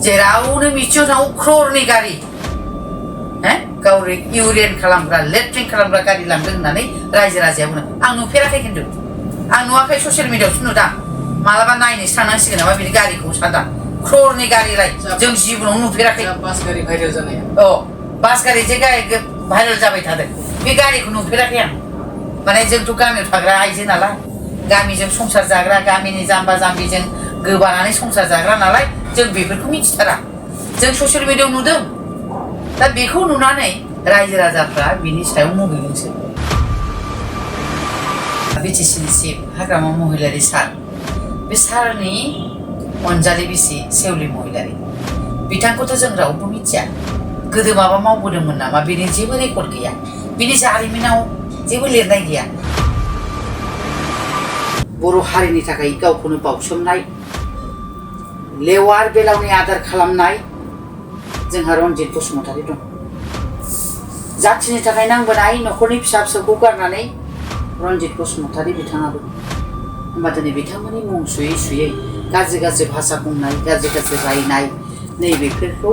जेरावनो मिथियाव थाङो क्ररनि गारि गाव इउरिन खालामग्रा लेट्रिन खालामग्रा गारि लांदों होननानै रायजो राजाया बुङो आं नुफेराखै खिन्थु आं नुवाखै ससियेल मिडियायावसो नुदां मालाबा नायनोसो थांनांसिगोन नामा बिदि गारिखौ सानदां क्ररनि गारिलाय जों जिबनाव नुफेराखै बास गारि भाइरेल जानाया बास गारि जे भाइरेल जाबाय थादों बे गारिखौ नुफेराखै आं माने जोंथ' गामियाव थाग्रा आइजो नालाय गामिजों संसार जाग्रा गामिनि जाम्बा जाम्बिजों गोबानानै संसार जाग्रा नालाय जों बेफोरखौ मिथिथारा जों ससियेल मिडियायाव नुदों दा बेखौ नुनानै रायजो राजाफ्रा बिनि सायाव मुगैदोंसो बिटिसिनि चिफ हाग्रामा महिलारि सार बे सारनि अनजालि बिसि सेवलि महिलारि बिथांखौथ' जों रावबो मिथिया गोदो माबा मावबोदोंमोन नामा बेनि जेबो रेकर्ड गैया बिनि जारिमिनाव जेबो लिरनाय गैया बर' हारिनि थाखाय गावखौनो बावसोमनाय लेवार बेलावनि आदार खालामनाय जोंहा रन्जित बसुमतारी दं जाथिनि थाखाय नांबोनाय न'खरनि फिसा फिसौखौ गारनानै रन्जित बसुमतारी बिथाङाबो होमबा दिनै बिथांमोननि मुं सुयै सुयै गाज्रि गाज्रि भाषा बुंनाय गाज्रि गाज्रि रायनाय नैबेफोरखौ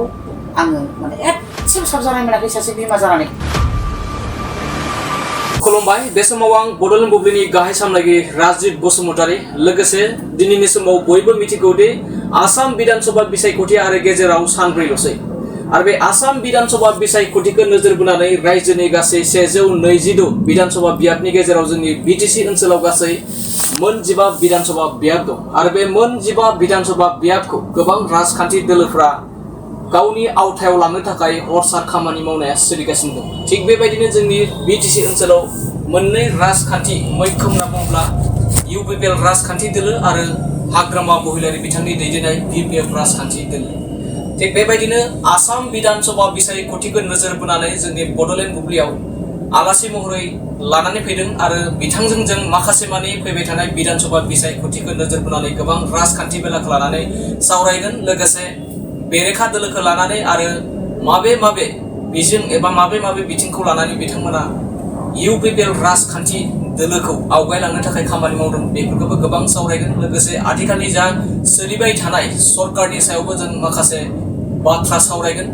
आङो माने एसेबो साबजानाय मोनाखै सासे बिमा जानानै खुलुमबाय बे समाव आं बड'लेण्ड बुब्लिनि गाहाय सामलायगिरि राजिब बसुमतारी लोगोसे दिनैनि समाव बयबो मिथिगौ दि आसाम बिधानसभा बिसायख'थि आरो गेजेराव सानब्रैल'सै आरो बे आसाम बिधानसभा बिसायख'थिखौ नोजोर बोनानै रायजोनि गासै 126 बिधानसभा बियाबनि गेजेराव जोंनि बिटिसि ओनसोलाव गासै मोन 15 बिधानसभा बियाब दं आरो बे मोन 15 बिधानसभा बियाबखौ गोबां राजखान्थि दोलोफ्रा गावनि आवथायाव लांनो थाखाय हरसार खामानि मावनाया सोलिगासिनो दं थिग बेबायदिनो जोंनि बिटिसि ओनसोलाव मोननै राजखान्थि मैखोम होनना बुङोब्ला UPPL राजखान्थि दोलो आरो हाग्रामा महिलारि बिथांनि दैदेननाय UPPL राजखान्थि दोलो थिग बेबायदिनो आसाम बिधानसभा बिसायख'थिखौ नोजोर बोनानै जोंनि बड'लेण्ड बुब्लियाव आलासि महरै लानानै फैदों आरो बिथांजों जों माखासे मानि फैबाय थानाय बिधानसभा बिसायख'थिखौ नोजोर बोनानै गोबां राजखान्थि बेलाखौ लानानै सावरायगोन लोगोसे बेरेखा दोलोखौ लानानै आरो माबे बिजों एबा माबे बिथिंखौ लानानै बिथांमोना UPPL राजखान्थि दोलोखौ आवगायलांनो थाखाय खामानि मावदों बेफोरखौबो गोबां सावरायगोन लोगोसे आथिखालनि जा सोलिबाय थानाय सरकारनि सायावबो जों माखासे बाथ्रा सावरायगोन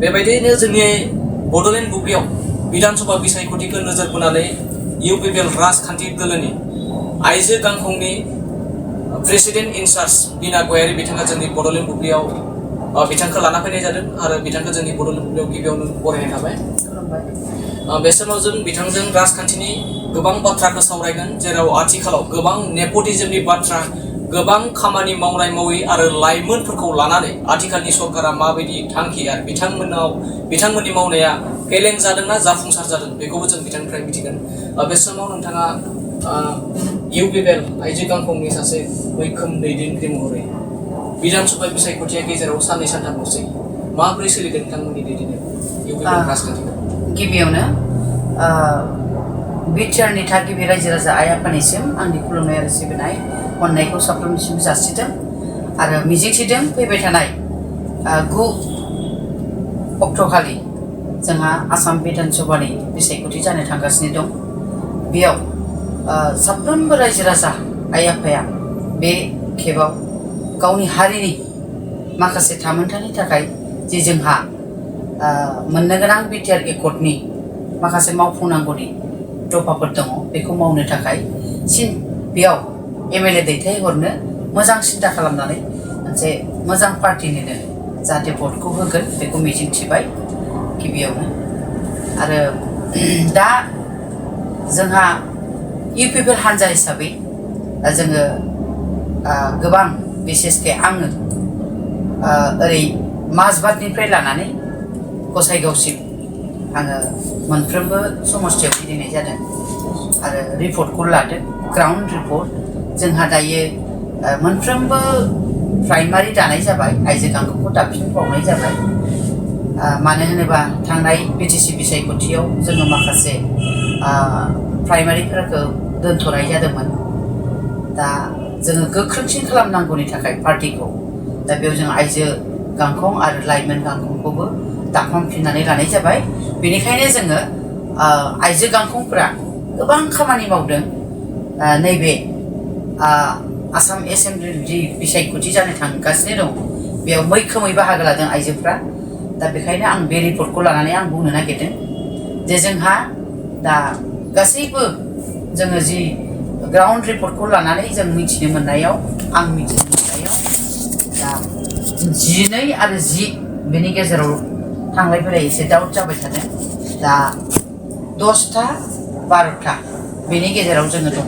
बेबायदिनो जोंनि बड'लेण्ड बुब्लियाव बिधानसभा बिसायख'थिखौ नोजोर बोनानै UPPL राजखान्थि दोलोनि आइजो गांखंनि प्रेसिडेन्ट इनचार्ज बिना गयारि बिथाङा जोंनि बड'लेण्ड बुब्लियाव बिथांखौ लाना फैनाय जादों आरो बिथांखौ जोंनि बड'लेण्ड बुब्लियाव गिबियावनो बरायनाय थाबाय बे समाव जों बिथांजों राजखान्थिनि गोबां बाथ्राखौ सावरायगोन जेराव आथिखालाव गोबां नेपटिजमनि बाथ्रा गोबां खामानि मावै आरो लाइमोनफोरखौ लानानै आथिखालनि सरकारा माबायदि थांखि आरो बिथांमोननि मावनाया फेलें जादोंना जाफुंसार जादों बेखौबो जों बिथांनिफ्राय मिथिगोन बे समाव नोंथाङा UPPL आइजो गांखंनि सासे मैखोम दैदेनगिरि महरै बिधानसभा बिसायख'थिया गेजेराव साननै सानथामल'सै माबोरै सोलिदों नोंथांमोननि दैदेननायाव UPPL राजखान्थिखौ गिबियावनो बिटिआरनि थागिबि रायजो राजा आइ आफानिसिम आंनि खुलुमनाय आरो सिबिनाय अननायखौ साफ्रोमनिसिम जासिदों आरो मिजिंथिदों फैबाय थानाय 9 अक्ट'खालि जोंहा आसाम बिधानसभानि बिसायख'थि जानो थांगासिनो दं बेयाव साफ्रोमबो रायजो राजा आइ आफाया बे खेबाव गावनि हारिनि माखासे थामोनथानि थाखाय जे जोंहा मोननो गोनां बिटिआर एकर्डनि माखासे मावफुंनांगौनि दफाफोर दङ बेखौ मावनो थाखाय बेयाव MLA दैथायहरनो मोजां सिन्था खालामनानै मोनसे मोजां पार्टिनिनो जाहाथे भटखौ होगोन बेखौ मिजिंथिबाय गिबियावनो आरो दा जोंहा UPPL हान्जा हिसाबै जोङो गोबां बिसेसके आङो ओरै माजबाटनिफ्राय लानानै गसाइगावसिम आङो मोनफ्रोमबो समस्थियाव गिदिंनाय जादों आरो रिपर्टखौ लादों ग्राउन्ड रिपर्ट जोंहा दायो मोनफ्रोमबो प्राइमारि दानाय जाबाय आइजो गांखंखौ दाफिनबावनाय जाबाय मानो होनोबा थांनाय बिटिसि बिसायख'थियाव जोङो माखासे प्राइमारिफोरखौ दोनथ'नाय जादोंमोन दा जोङो गोख्रोंसिन खालामनांगौनि थाखाय पार्टिखौ दा बेयाव जों आइजो गांखं आरो लाइमोन गांखंखौबो दाफामफिननानै लानाय जाबाय बेनिखायनो जोङो आइजो गांखंफोरा गोबां खामानि मावदों नैबे आसाम एसेमब्लि बिसायख'थि जानो थांगासिनो दं बेयाव मैखोमै बाहागो लादों आइजोफ्रा दा बेखायनो आं बे रिपर्टखौ लानानै आं बुंनो नागिरदों जे जोंहा दा गासैबो जोङो जि ग्राउन्ड रिपर्टखौ लानानै जों मिथिनो मोननायाव आं मिथिनो मोननायाव दा 12 आरो 10 बेनि गेजेराव थांलाय फैलाय एसे डाउट जाबाय थादों दा 10टा 12टा बेनि गेजेराव जोङो दङ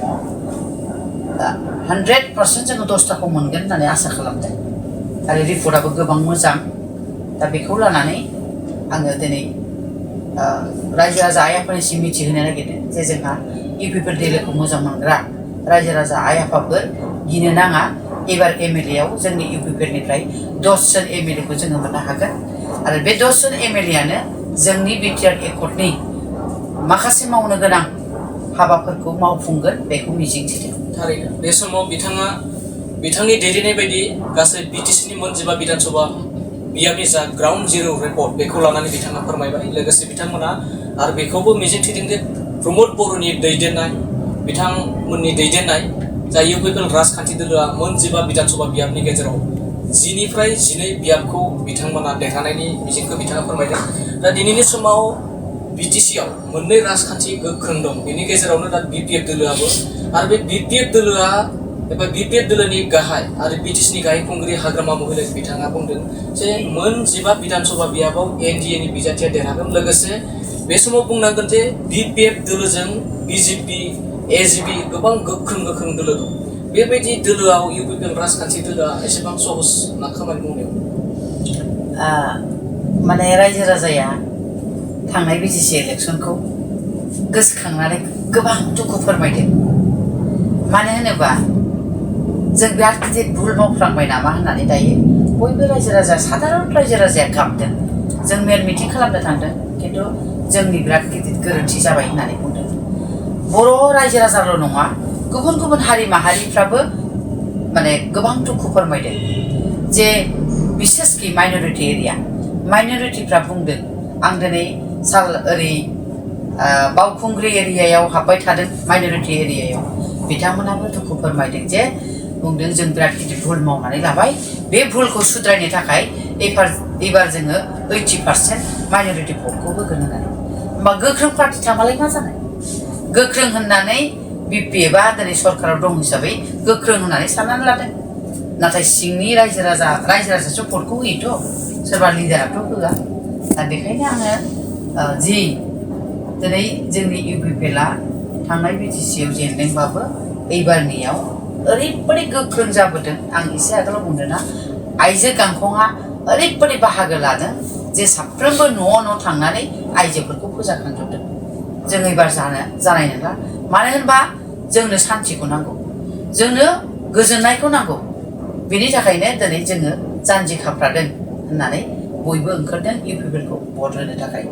दा 100% जोङो 10टाखौ मोनगोन होननानै आसा खालामदों आरो रिपर्टआबो गोबां मोजां दा बेखौ लानानै आङो दिनै रायजो राजा आइ आफानिसिम मिथिहोनो नागिरदों जे जोंहा UPPL दोलोखौ मोजां मोनग्रा रायजो राजा आइ आफाफोर गिनो नाङा एबार MLA आव जोंनि UPPL निफ्राय 10 जन MLA खौ जोङो मोननो हागोन आरो बे 10 जन MLA आनो जोंनि बिटिआर एकर्डनि माखासे मावनो गोनां हाबाफोरखौ मावफुंगोन बेखौ मिजिंथिदों थारैनो बे समाव बिथाङा बिथांनि दैदेननाय बायदि गासै BTC नि मोनजिबा बिधानसभा बियाबनि जा ग्राउन्ड जिर' रिपर्ट बेखौ लानानै बिथाङा फोरमायबाय लोगोसे बिथांमोना आरो बेखौबो मिजिंथिदों जे प्रमद बर'नि दैदेननाय बिथांमोननि दैदेननाय जा UPPL राजखान्थि दोलोआ मोनजिबा बिधानसभा बियाबनि गेजेराव 10निफ्राय 12 बियाबखौ बिथांमोना देरहानायनि मिजिंखौ बिथाङा फोरमायदों दा दिनैनि समाव BTC आव मोननै राजखान्थि गोख्रों दं बेनि गेजेरावनो दा BPF दोलोआबो आरो बे BPF दोलोआ एबा BPF दोलोनि गाहाय आरो BTC नि गाहाय खुंगिरि हाग्रामा महिला बिथाङा बुंदों जे मोनजिबा बिधानसभा बियाबाव NDA नि बिजाथिया देरहागोन लोगोसे बे समाव बुंनांगोन जे BPF दोलोजों BJP AGP गोबां गोख्रों दोलो दं बेबायदि दोलोआव UPPL राजखान्थि दोलोआ एसेबां सहस ना खामानि मावनायाव माने रायजो राजाया थांनाय BTC इलेक्सनखौ गोसोखांनानै गोबां दुखु फोरमायदों मानो होनोबा जों बिराद गिदिर भुल मावफ्लांबाय नामा होननानै दायो बयबो रायजो राजा साधारन रायजो राजाया गाबदों जों मेल मिटिं खालामनो थांदों खिन्थु जोंनि बिराद गिदिर गोरोन्थि जाबाय होननानै बुंदों बर' रायजो राजाल' नङा गुबुन गुबुन हारि माहारिफ्राबो माने गोबां दुखु फोरमायदों जे बिसेसकि माइनरिटि एरिया माइनरिटिफ्रा बुंदों आं दिनै ओरै बावखुंग्रि एरियायाव हाबबाय थादों माइनरिटि एरियायाव बिथांमोनाबो दुखु फोरमायदों जे बुंदों जों बिराद गिदिर भुल मावनानै लाबाय बे भुलखौ सुद्रायनो थाखाय एबार जोङो 80% माइनरिटि भटखौ होगोन होननानै होमबा गोख्रों पार्टि थांबालाय मा जानाय गोख्रों होननानै BPF आ दिनै सरकाराव दं हिसाबै गोख्रों होननानै साननानै लादों नाथाय सिंनि रायजो राजासो भटखौ होयोथ' सोरबा लिडाराथ' होआ दा बेखायनो आङो जि दिनै जोंनि UPPL आ थांनाय BTC आव जेनदोंबाबो एबारनियाव ओरैबायदि गोख्रों जाबोदों आं एसे आगोलाव बुंदों ना आइजो गांखंआ ओरैबायदि बाहागो लादों जे साफ्रोमबो न' थांनानै आइजोफोरखौ फोजाखांजोबदों जों एबार जानाय नङा मानो होनबा जोंनो सान्थिखौ नांगौ जोंनो गोजोननायखौ नांगौ बेनि थाखायनो दिनै जोङो जानजि खाफ्रादों होननानै बयबो ओंखारदों UPPL खौ भट होनो थाखाय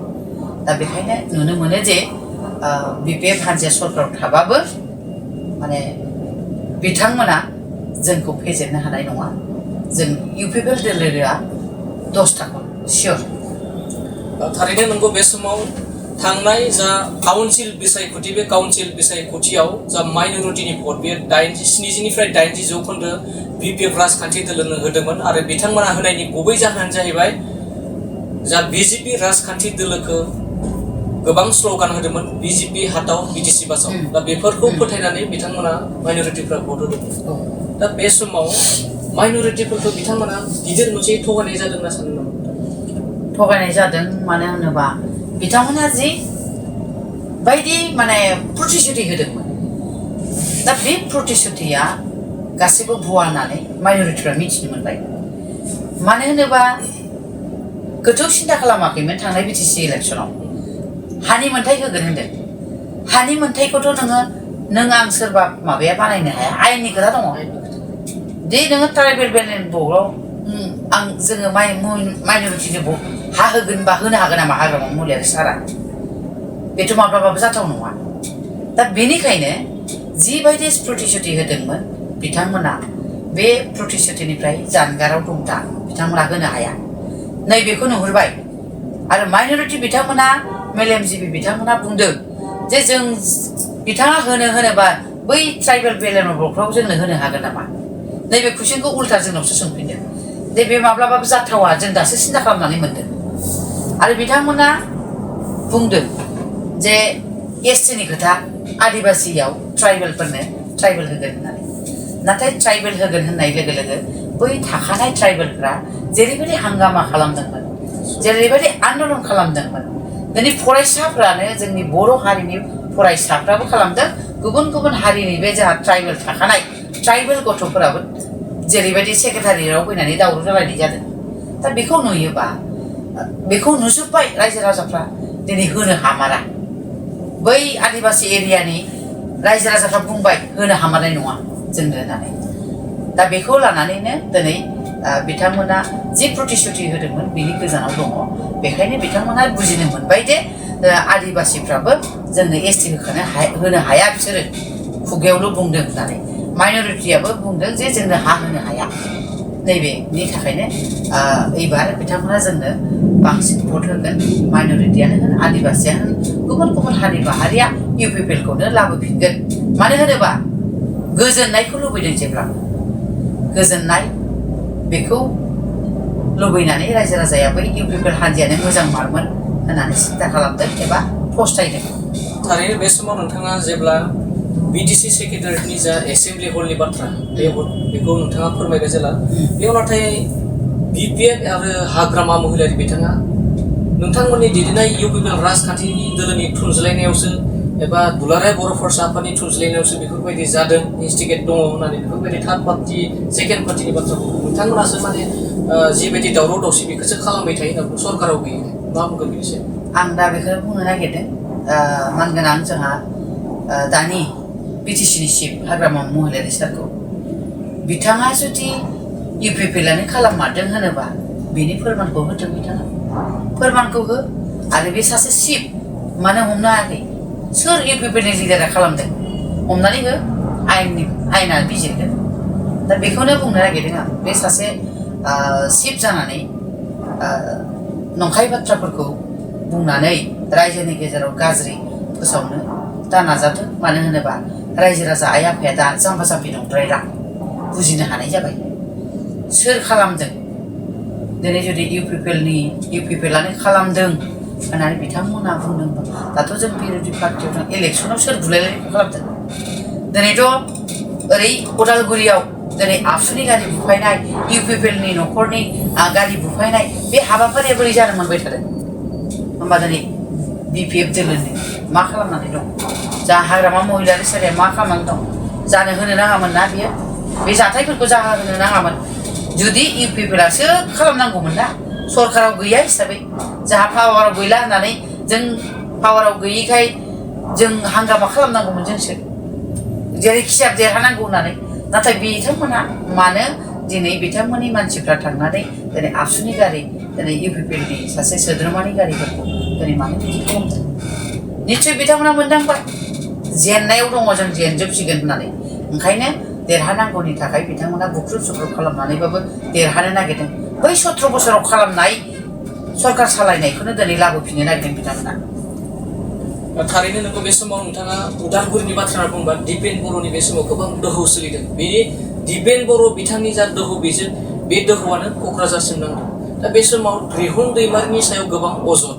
दा बेखायनो नुनो मोनो जे BPF हान्जाया सरकाराव थाबाबो माने बिथांमोना जोंखौ फेजेननो हानाय नङा जों UPPL दोलोआ 10टाखौ सियर थारैनो नंगौ बे समाव थांनाय जा काउन्सिल बिसायख'थि बे काउन्सिल बिसायख'थियाव जा माइनरिटिनि भट बेयो 70निफ्राय 80 जौखोन्दो BPF राजखान्थि दोलोनो होदोंमोन आरो बिथांमोना होनायनि गुबै जाहोनानो जाहैबाय जा BJP राजखान्थि दोलोखौ गोबां स्ल'गान होदोंमोन BJP हाताव BTC बासाव दा बेफोरखौ फोथायनानै बिथांमोना माइनरिटिफ्रा भट होदोंमोन दा बे समाव माइनरिटिफोरखौ बिथांमोना गिदिर मोनसे थगायनाय जादों होनना सानो नामा थगायनाय जादों मानो होनोबा बिथांमोना जि बायदि माने प्रतिश्रुति होदोंमोन दा बे प्रतिश्रुतिया गासैबो भुवा होननानै माइनरिटिफ्रा मिथिनो मोनबाय मानो होनोबा गोथौ सिन्था खालामाखैमोन थांनाय BTC इलेक्सनाव हानि मोन्थाइ होगोन होनदों हानि मोन्थाइखौथ' नों आं सोरबा माबाया बानायनो हाया आयेननि खोथा दङ दे नोङो ट्राइबेल बेलेन्स भटआव जोङो माइनरिटिनो हा होगोन बा होनो हागोन नामा हाग्रामा मुलियारि सारा बेथ' माब्लाबाबो जाथाव नङा दा बेनिखायनो जिबायदि प्रतिश्रुति होदोंमोन बिथांमोना बे प्रतिश्रुतिनिफ्राय जानगाराव दं दा बिथांमोना होनो हाया नैबेखौ नुहुरबाय आरो माइनरिटि बिथांमोना मेलेमजिबि बिथांमोना बुंदों जे जों बिथाङा होनोबा बै ट्राइबेल बेलेन्स भटफ्राव जोंनो होनो हागोन नामा नैबे कुइसनखौ उल्था जोंनावसो सोंफिनदों दे बे माब्लाबाबो जाथावा जों दासो सिन्था खालामनानै मोनदों आरो बिथांमोना बुंदों जे एसटिनि खोथा आदिबासियाव ट्राइबेलफोरनो ट्राइबेल होगोन होननानै नाथाय ट्राइबेल होगोन होननाय लोगो लोगो बै थाखानाय ट्राइबेलफ्रा जेरैबायदि हांगामा खालामदोंमोन जेरैबायदि आन्दलन खालामदोंमोन दिनै फरायसाफ्रानो जोंनि बर' हारिनि फरायसाफ्राबो खालामदों गुबुन गुबुन हारिनि बे जोंहा ट्राइबेल थाखानाय ट्राइबेल गथ'फोराबो जेरैबायदि सेक्रेटारियेटआव फैनानै दावराव जालायनाय जादों दा बेखौ नुयोबा बेखौ नुजोब्बाय रायजो राजाफ्रा दिनै होनो हामारा बै आदिबासि एरियानि रायजो राजाफ्रा बुंबाय होनो हामारनाय नङा जोंनो होननानै दा बेखौ लानानैनो दिनै बिथांमोना जि प्रतिश्रुति होदोंमोन बिनि गोजानाव दङ बेखायनो बिथांमोना बुजिनो मोनबाय दे आदिबासिफ्राबो जोंनो एसटि होनो हाया बिसोरो खुगायावल' बुंदों होननानै माइन'रिटियाबो बुंदों जे जोंनो हा होनो हाया नैबेनि थाखायनो एबार बिथांमोना जोंनो बांसिन भट होगोन माइन'रिटियानो होन आदिबासियानो होन गुबुन गुबुन हारि माहारिया UPPLखौनो लाबोफिनगोन मानो होनोबा गोजोननायखौ लुबैदों जेब्लाबो गोजोननाय बेखौ लुबैनानै रायजो राजाया बै UPPL हान्जायानो मोजां मारमोन होननानै सिन्था खालामदों एबा फस्थायदों थारैनो बे समाव नोंथाङा जेब्ला BDC सेक्रेटारिनि जा एसेम्बलि हलनि बाथ्रा बेखौ नोंथाङा फोरमायबाय जेला बेयाव नाथाय BPF आरो हाग्रामा महिलारि बिथाङा नोंथांमोननि दैदेननाय UPPL राजखान्थिनि दोलोनि थुनज्लायनायावसो एबा दुलाराय बर' फरायसा आफादनि थुनज्लायनायावसो बेफोरबायदि जादों इन्स्टिगेट दङ होननानै बेफोरबायदि थार्ड पार्टि सेकेन्ड पार्टिनि बाथ्राखौ नोंथांमोनासो माने जिबायदि दावराव दावसि बेखौसो खालामबाय थायो होनना सरकाराव गैयो मा बुंगोन बेनि सायाव आं दा बेखौनो बुंनो नागिरदों मानगोनां जोंहा दानि BTCनि चिफ हाग्रामा महिलारि सारखौ बिथाङा जुदि UPPLआनो खालाममारदों होनोबा बेनि फोरमानखौ होथों बिथाङा फोरमानखौ हो आरो बे सासे चिफ मानो हमनो हायाखै सोर UPPLनि लिडारा खालामदों हमनानै हो आयेना बिजिरगोन दा बेखौनो बुंनो नागिरदों आं बे सासे चिफ जानानै नंखाय बाथ्राफोरखौ बुंनानै रायजोनि गेजेराव गाज्रि फोसावनो दा नाजाथों मानो होनोबा रायजो राजा आइ आफाया दा जाम्बा जाम्बि नंद्रायला बुजिनो हानाय जाबाय सोर खालामदों दिनै जुदि UPPLआनो खालामदों होननानै बिथांमोना बुंदोंबा दाथ' जों बिरोधि पार्टियाव जों इलेक्सनाव सोर बुलायलायनायखौ खालामदों दिनैथ' ओरै उदालगुरियाव दिनै आबसुनि गारि बुफायनाय UPPLनि न'खरनि गारि बुफायनाय बे हाबाफारिया बोरै जानो मोनबाय थादों होमबा दिनै BPF दोलोनो मा खालामनानै दं जा हाग्रामा महिलारि सारिया मा खालामनानै दं जानो होनो नाङामोन ना बियो बे जाथायफोरखौ जाहा होनो नाङामोन जुदि UPPLआसो खालामनांगौमोन ना सरकाराव गैया हिसाबै जाहा पावाराव गैला होननानै जों पावाराव गैयैखाय जों हांगामा खालामनांगौमोन जोंसो जेरैखिजाया देरहानांगौ होननानै नाथाय बिथांमोना मानो दिनै बिथांमोननि मानसिफ्रा थांनानै दिनै आबसुनि गारि दिनै UPPLनि सासे सोद्रोमानि गारिफोरखौ दिनै मानो बिदि खालामदों निस्सय बिथांमोना मोनदांबाय जेननायाव दङ जों जेनजोबसिगोन होननानै ओंखायनो देरहानांगौनि थाखाय बिथांमोना बुख्रुब सुख्रुब खालामनानैबाबो देरहानो नागिरदों बै 17 बोसोराव खालामनाय सरकार सालायनायखौनो दिनै लाबोफिननो नागिरदों बिथांमोना थारैनो नोंखौ बे समाव नोंथाङा उदालगुरिनि बाथ्रा बुंबा दिपेन बर'नि बे समाव गोबां दोहौ सोलिदों बे दिपेन बर' बिथांनि जा दोहौ बेजों बे दोहौआनो क'क्राझारसिम नांदों दा बे समाव रिहुन दैमारिनि सायाव गोबां अजद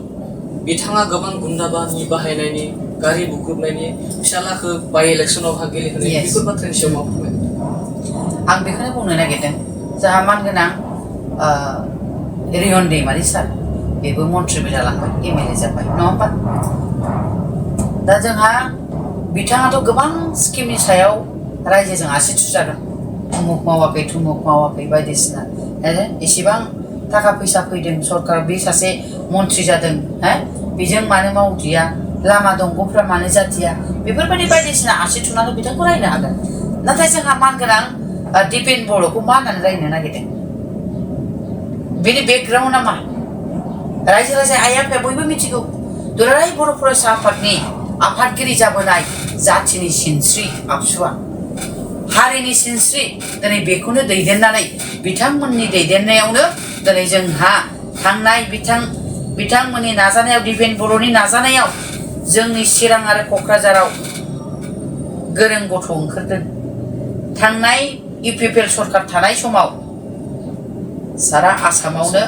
बिथाङा गोबां गुन्दाबानि बाहायनायनि गारि बुख्रुबनायनि फिसालाखौ बाय इलेक्सनाव गेलेहोनाय बेफोर बाथ्रानि सायाव मा फोरमायगोन आं बेखौनो बुंनो नागिरदों जाहा मानगोनां रिहुन दैमारि सार बेबो मन्थ्रिबो जालांबाय MLA जाबाय नङा होमबा दा जोंहा बिथाङाथ' गोबां स्किमनि सायाव रायजोजों आसि थुजादों उमुक मावाखै बायदिसिना एसेबां थाखा फैसा फैदों सरकार बे सासे मन्थ्रि जादों बेजों मानो मावदिया लामा दंग'फ्रा मानो जादिया बेफोरबायदि बायदिसिना आसि थुनानै बिथांखौ रायनो हागोन नाथाय जोंहा मानगोनां दिपेन बर'खौ मा होननानै रायनो नागिरदों बेनि बेकग्राउन्डआ मा रायजो राजाया आइ आफाया बयबो मिथिगौ दुलाराय बर' फरायसा आफादनि आफादगिरि जाबोनाय जाथिनि सिनस्रि आबसुआ हारिनि सिनस्रि दिनै बेखौनो दैदेननानै बिथांमोननि दैदेननायावनो दिनै जोंहा थांनाय बिथांमोननि नाजानायाव दिपेन बर'नि नाजानायाव जोंनि चिरां आरो क'क्राझाराव गोरों गथ' ओंखारदों थांनाय UPPL सरकार थानाय समाव सारा आसामावनो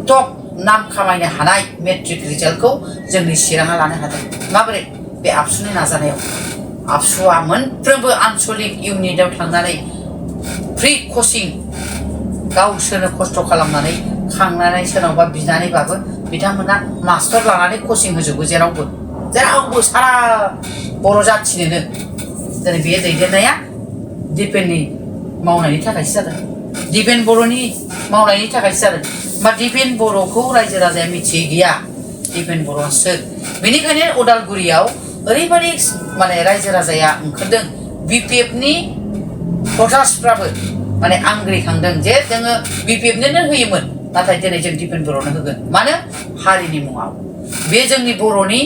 टप नाम खामायनो हानाय मेट्रिक रिजाल्टखौ जोंनि चिराङा लानो हादों माबोरै बे आबसुनि नाजानायाव आबसुआ मोनफ्रोमबो आनसलिक इउनिटआव थांनानै फ्रि कचिं गावसोरनो खस्थ' खालामनानै खांनानै सोरनावबा बिनानैबाबो बिथांमोना मास्टार लानानै कचिं होजोबो जेरावबो सारा बर' जाथिनोनो दिनै बे दैदेननाया दिपेननि मावनायनि थाखायसो जादों दिपेन बर'नि मावनायनि थाखायसो जादों बा दिपेन बर'खौ रायजो राजाया मिथियै गैया दिपेन बर'आ सोर बेनिखायनो उदालगुरियाव ओरैबायदि माने रायजो राजाया ओंखारदों BPFनि भटार्सफ्राबो माने आंग्रिखांदों जे जोङो BPFनोनो होयोमोन नाथाय दिनै जों दिपेन बर'नो होगोन मानो हारिनि मुङाव बे जोंनि बर'नि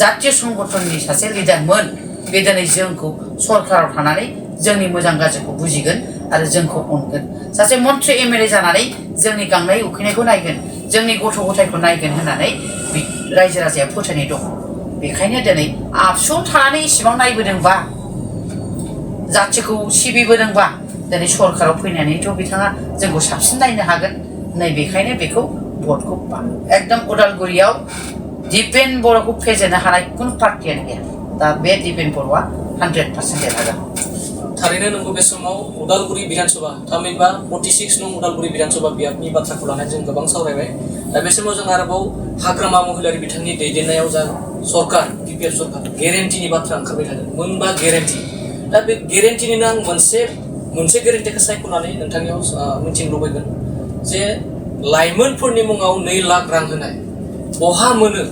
जातीय संगठननि सासे लिडारमोन बे दिनै जोंखौ सरकाराव थानानै जोंनि मोजां गाज्रिखौ बुजिगोन आरो जोंखौ अनगोन सासे मन्त्रि MLA जानानै जोंनि गांनाय उखैनायखौ नायगोन जोंनि गथ' गथायखौ नायगोन होननानै रायजो राजाया फोथायनाय दं बेखायनो दिनै आबसुआव थानानै इसिबां नायबोदोंबा जाथिखौ सिबिबोदोंबा दिनै सरकाराव फैनानैथ' बिथाङा जोंखौ साबसिन नायनो हागोन नै बेखायनो बेखौ भटखौ एकदम उदालगुरियाव दिपेन बर'खौ फेजेननो हानाय खुनु पार्टियानो गैया दा बे दिपेन बर'आ 100% देरहागोन थारैनो नंगौ बे समाव उदालगुरि बिधानसभा थामहिनबा 46 नं उदालगुरि बिधानसभा बियाबनि बाथ्राखौ लानानै जों गोबां सावरायबाय दा बे समाव जों आरोबाव हाग्रामा महिलारि बिथांनि दैदेननायाव जा सरकार BPF सरकार गेरेन्टिनि बाथ्रा ओंखारबाय थादों मोनबा गेरेन्टि दा बे गेरेन्टिनिनो आं मोनसे गेरेन्टिखौ सायख'नानै नोंथांनियाव मिथिनो लुबैगोन जे लाइमोनफोरनि मुङाव 2 लाख रां होनाय बहा मोनो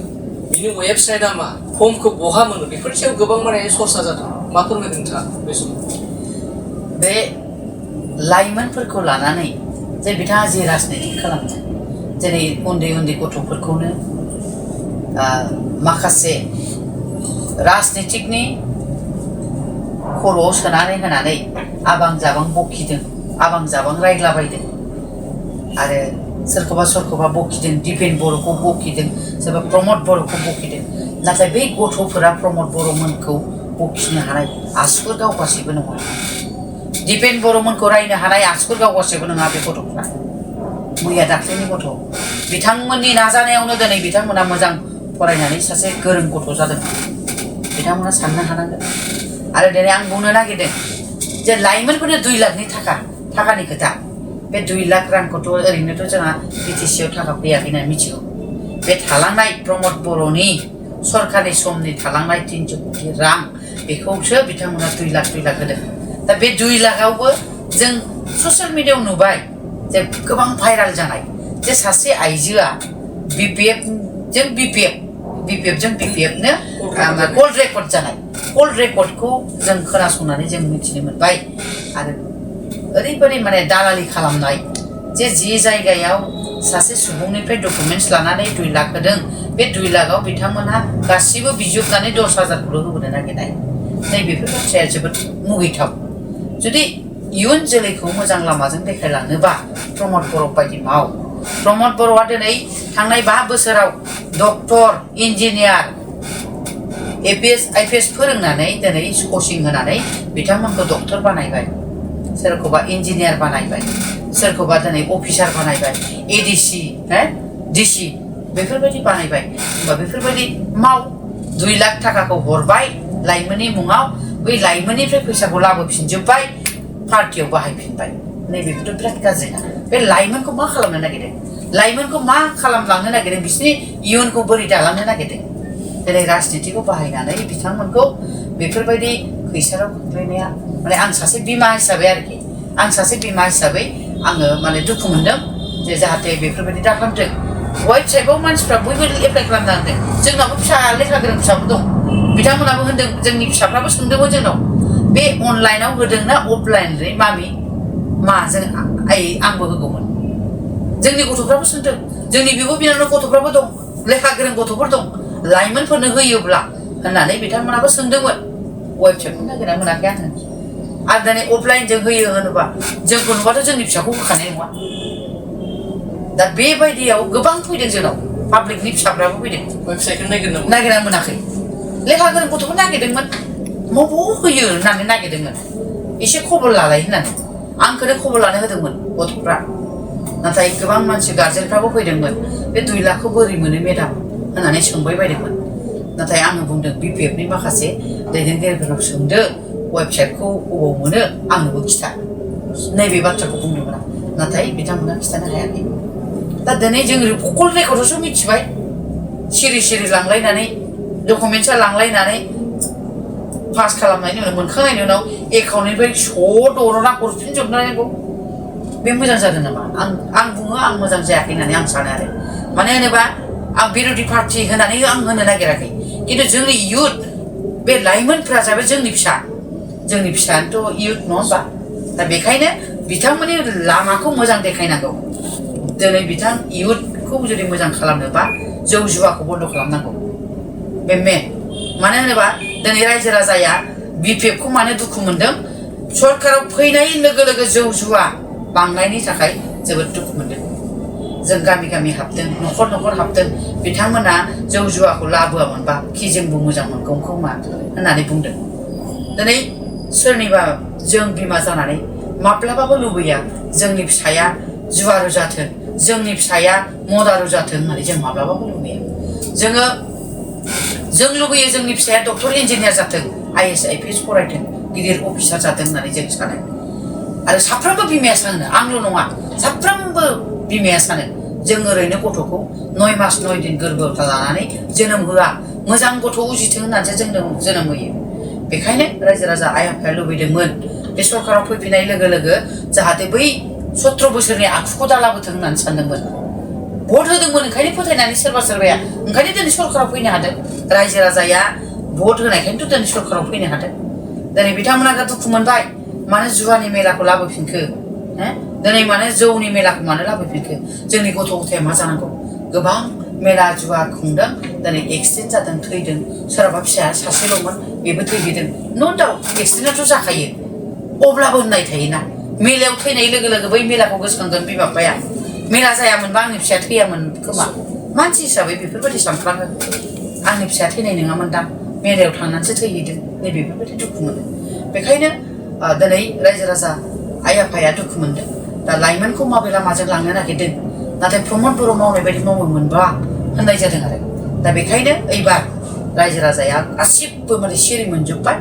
बिनि वेबसाइटआ मा फर्मखौ बहा मोनो बेफोरनि सायाव गोबां माने सरसा जादों मा फोरमायदों नोंथाङा बे समाव बे लाइमोनफोरखौ लानानै जे बिथाङा जे राजनिति खालामदों जेरै उन्दै गथ'फोरखौनो माखासे राजनितिकनि खर'आव सोनानै होनानै आबां जाबां बखिदों आबां जाबां रायग्लाबायदों आरो सोरखौबा बखिदों दिपेन बर'खौ बखिदों सोरबा प्रमद बर'खौ बखिदों नाथाय बै गथ'फोरा प्रमद बर'मोनखौ बखिनो हानाय आसुगुर गावगासिबो नङा दिपेन बर'मोनखौ रायनो हानाय आसुगुर गावगासिबो नङा बे गथ'फ्रा मैया दाख्लैनि गथ' बिथांमोननि नाजानायावनो दिनै बिथांमोना मोजां फरायनानै सासे गोरों गथ' जादों बिथांमोना साननो हानांगोन आरो दिनै आं बुंनो नागिरदों जे लाइमोनफोरनो 2 लाखनि थाखानि खोथा बे 2 लाख रांखौथ' ओरैनोथ' जोंहा BTCआव थाखा फैयाखै होननानै मिथिगौ बे थालांनाय प्रमद बर'नि सरकारि समनि थालांनाय 300 कोटि रां बेखौसो बिथांमोना 2 लाख होदों दा बे 2 लाखआवबो जों ससियेल मिडियायाव नुबाय जे गोबां भाइराल जानाय जे सासे आइजोआ BPFजों BPFनो कल रेकर्ड जानाय कल रेकर्डखौ जों खोनासंनानै जों मिथिनो मोनबाय आरो ओरैबायदि माने दालालि खालामनाय जे जायगायाव सासे सुबुंनिफ्राय डकुमेन्टस लानानै 2 लाख होदों बे 2 लाखआव बिथांमोनहा गासिबो बिजोबनानै 10,000खौल' होबोनो नागिरनाय नै बेफोर बाथ्राया जोबोद मुगैथाव जुदि इयुन जोलैखौ मोजां लामाजों देखायलांनोबा प्रमद बर' बायदि माव प्रमद बर'आ दिनै थांनाय 5 बोसोराव डक्टर इन्जिनियार APS IPS फोरोंनानै दिनै कचिं होनानै बिथांमोनखौ डक्टर बानायबाय सोरखौबा इन्जिनियार बानायबाय सोरखौबा दिनै अफिसार बानायबाय ADC DC बेफोरबायदि बानायबाय होमबा बेफोरबायदि माव 2 लाख थाखाखौ हरबाय लाइमोननि मुङाव बै लाइमोननिफ्राय फैसाखौ लाबोफिनजोब्बाय पार्टियाव बाहायफिनबाय नैबेफोरथ' बिराद गाज्रि ना बे लाइमोनखौ मा खालामनो नागिरदों लाइमोनखौ मा खालामलांनो नागिरदों बिसोरनि इयुनखौ बोरै दालांनो नागिरदों दिनै राजनितिखौ बाहायनानै बिथांमोनखौ बेफोरबायदि खैसाराव खोख्लैनाया माने आं सासे बिमा हिसाबै आङो माने दुखु मोनदों जे जाहाथे बेफोरबायदि दाखालामथों वेबसाइटआव मानसिफ्रा बयबो एप्लाइ खालामनो हादों जोंनाबो लेखा गोरों फिसाबो दं बिथांमोनाबो होनदों जोंनि फिसाफ्राबो सोंदोंमोन जोंनाव बे अनलाइनाव होदों ना अफलाइनलै मामि माजों आंबो होगौमोन जोंनि गथ'फ्राबो सोंदों जोंनि बिब' बिनानाव गथ'फ्राबो दं लेखा गोरों गथ'फोर दं लाइमोनफोरनो होयोब्ला होननानै बिथांमोनाबो सोंदोंमोन वेबसाइटखौ नागिरना मोनाखै आङो आरो दिनै अफलाइनजों होयो होनोबा जोंखौ नुबाथ' जोंनि फिसाखौ होखानाय नङा दा बेबायदियाव गोबां फैदों जोंनाव पाब्लिकनि फिसाफ्राबो फैदों वेबसाइटखौ नागिरना मोनाखै लेखा गोरों गथ'खौ नागिरदोंमोन बबाव होयो होननानै नागिरदोंमोन एसे खबर लालाय होननानै आंखौनो खबर लानो होदोंमोन गथ'फ्रा नाथाय गोबां मानसि गार्जेनफ्राबो फैदोंमोन बे 2 लाखखौ बोरै मोनो मेडाम होननानै सोंबाय बायदोंमोन। नाथाय आङो बुंदों BPFनि माखासे दैदेनगिरिफोरखौ सोंदो वेबसाइटखौ अबाव मोनो आंनोबो खिथा नैबे बाथ्राखौ बुंदोंमोन आं। नाथाय बिथांमोना खिथानो हायाखै। दा दिनै जों अकल रेकर्डआवसो मिथिबाय सिरि सिरि लांलायनानै डकुमेन्टसा लांलायनानै पास खालामनायनि उनाव मोनखांनायनि उनाव एकाउन्टनिफ्राय दरना हरफिनजोबनांगौ बे मोजां जादों नामा? आं बुङो आं मोजां जायाखै होननानै आं सानो आरो। मानो होनोबा आं बिर'धि पार्टि होनानै आं होनो नागिराखै, खिन्थु जोंनि इयुथ बे लाइमोनफ्रा जाबाय जोंनि फिसायानोथ' इयुथ नङा होमबा? दा बेखायनो बिथांमोननि लामाखौ मोजां देखायनांगौ। दिनै बिथां इयुथखौ जुदि मोजां खालामनोबा जौ जुवाखौ बन्द' खालामनांगौ बे मेन। मानो होनोबा दिनै रायजो राजाया BPFखौ मानो दुखु मोनदों? सरकाराव फैनाय लोगो लोगो जौ जुवा बांनायनि थाखाय जोबोद दुखु मोनदों। जों गामि गामि हाबदों, न'खर न'खर हाबदों। बिथांमोना जौ जुवाखौ लाबोआमोनबा खि जोंबो मोजां मोनगौ खोमा होननानै बुंदों। दिनै सोरनिबा जों बिमा जानानै माब्लाबाबो लुबैया जोंनि फिसाया जुवारु जाथों, जोंनि फिसाया मदारु जाथों होननानै जों माब्लाबाबो लुबैया। जों लुबैयो जोंनि फिसाया डक्टर इन्जिनियार जाथों, IAS IPS फरायथों, गिदिर अफिसार जाथों होननानै जों सानो। आरो साफ्रोमबो बिमाया सानो, आंल' नङा साफ्रोमबो बिमाया सानो जों ओरैनो गथ'खौ 9 मास 9 दिन गोरबोआव लानानै जोनोम होआ, मोजां गथ' उजिथों होननानैसो जों जोनोम होयो। बेखायनो रायजो राजा आइ आफाया लुबैदोंमोन बे सरकाराव फैफिननाय लोगो लोगो जाहाथे बै 17 बोसोरनि आखुखौ दालाबोथों होननानै सानदोंमोन। भट होदोंमोन ओंखायनो फोथायनानै सोरबा सोरबाया, ओंखायनो दिनै सरकाराव फैनो हादों। रायजो राजाया भट होनायखायनोथ' दिनै सरकाराव फैनो हादों। दिनै बिथांमोना दुखु मोनबाय मानो जुवानि मेलाखौ लाबोफिनखो, दिनै मानो जौनि मेलाखौ मानो लाबोफिनखो? जोंनि गथ' गथाया मा जानांगौ? गोबां मेला जुवा खुंदों, दिनै एक्सिडेन्ट जादों, थैदों। सोरहाबा फिसाया सासेल'मोन बेबो थैहैदों। न' डाउट एक्सिडेन्टआथ' जाखायो, अब्लाबो होननाय थायोना मेलायाव थैनाय लोगो लोगो बै मेलाखौ गोसोखांगोन बिमा बिफाया। मेला जायामोनबा आंनि फिसाया थैयामोन खोमा, मानसि हिसाबै बेफोरबायदि सानफ्लाङो। आंनि फिसाया थैनाय नङामोनदां, मेलायाव थांनानैसो थैहैदों, नैबेफोरबायदि दुखु मोनो। बेखायनो दिनै रायजो राजा आइ आफाया दुखु मोनदों। दा लाइमोनखौ माबे लामाजों लांनो नागिरदों, नाथाय प्रमद बर' मावनाय बायदि मावोमोनबा होननाय जादों आरो। दा बेखायनो एबार रायजो राजाया गासिबो माने सिरि मोनजोब्बाय।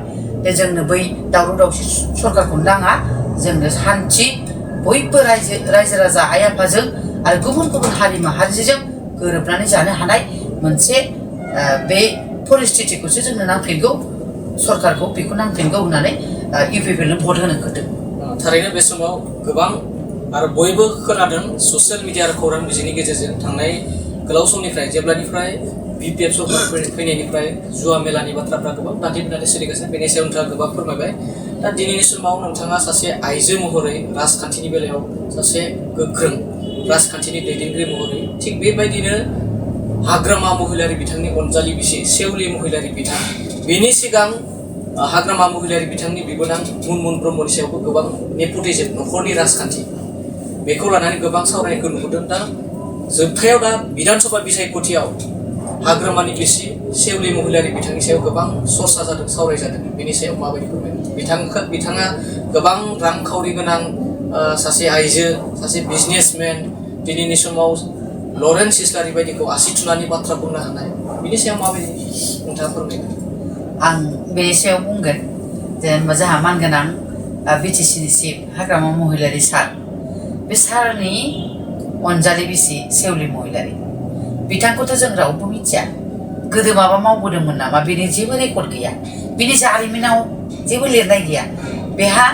जोंनो बै दावराव दावसि सरकारखौनो नाङा, जोंनो सान्थि बयबो रायजो राजा आइ आफाजों आरो गुबुन गुबुन हारि माहारिजों गोरोबनानै जानो हानाय मोनसे बे परिस्थितिखौसो जोंनो नांफिनगौ, सरकारखौ बेखौ नांफिनगौ होननानै UPPLनो भट होनो होदों। थारैनो बे समाव गोबां आरो बयबो खोनादों ससियेल मिडिया आरो खौरां बिजोंनि गेजेरजों थांनाय गोलाव समनिफ्राय जेब्लानिफ्राय BPF सरकार फैनायनिफ्राय जुवा मेलानि बाथ्राफ्रा गोबां दान्थे बिदान्थे सोलिगासिनो। बेनि सायाव नोंथाङा गोबां फोरमायबाय। दा दिनैनि समाव नोंथाङा सासे आइजो महरै राजखान्थिनि बेलायाव सासे गोख्रों राजखान्थिनि दैदेनगिरि महरै थिग बेबायदिनो हाग्रामा महिलारि बिथांनि अनजालि बिसि सेवलि महिलारि बिथां, बेनि सिगां हाग्रामा महिलारि बिथांनि बिबोनां मुनमुन ब्रह्मनि सायावबो गोबां नेपटिज्म न'खरनि राजखान्थि बेखौ लानानै गोबां सावरायनायखौ नुबोदों। दा जोबथायाव दा बिधानसभा बिसायख'थियाव हाग्रामानि बिसि सेवलि महिलारि बिथांनि सायाव गोबां चर्चा जादों, सावरायजादों। बेनि सायाव माबायदि फोरमायगोन? बिथाङा गोबां रांखावरि गोनां सासे आइजो, सासे बिजनेसमेन, दिनैनि समाव लरेन्स इस्लारि बायदिखौ आसि थुनानै बाथ्रा बुंनो हानाय, बिनि सायाव माबायदि नोंथाङा फोरमायगोन? आं बेनि सायाव बुंगोन जेनेबा जोंहा मानगोनां BTCनि चिफ हाग्रामा महिलारि सार, बे सारनि अनजालि बिसि सेवलि महिलारि बिथांखौथ' जों रावबो मिथिया, गोदो माबा मावबोदोंमोन नामा बेनि जेबो रेकर्ड गैया, बिनि जारिमिनाव जेबो लिरनाय गैया। बेहा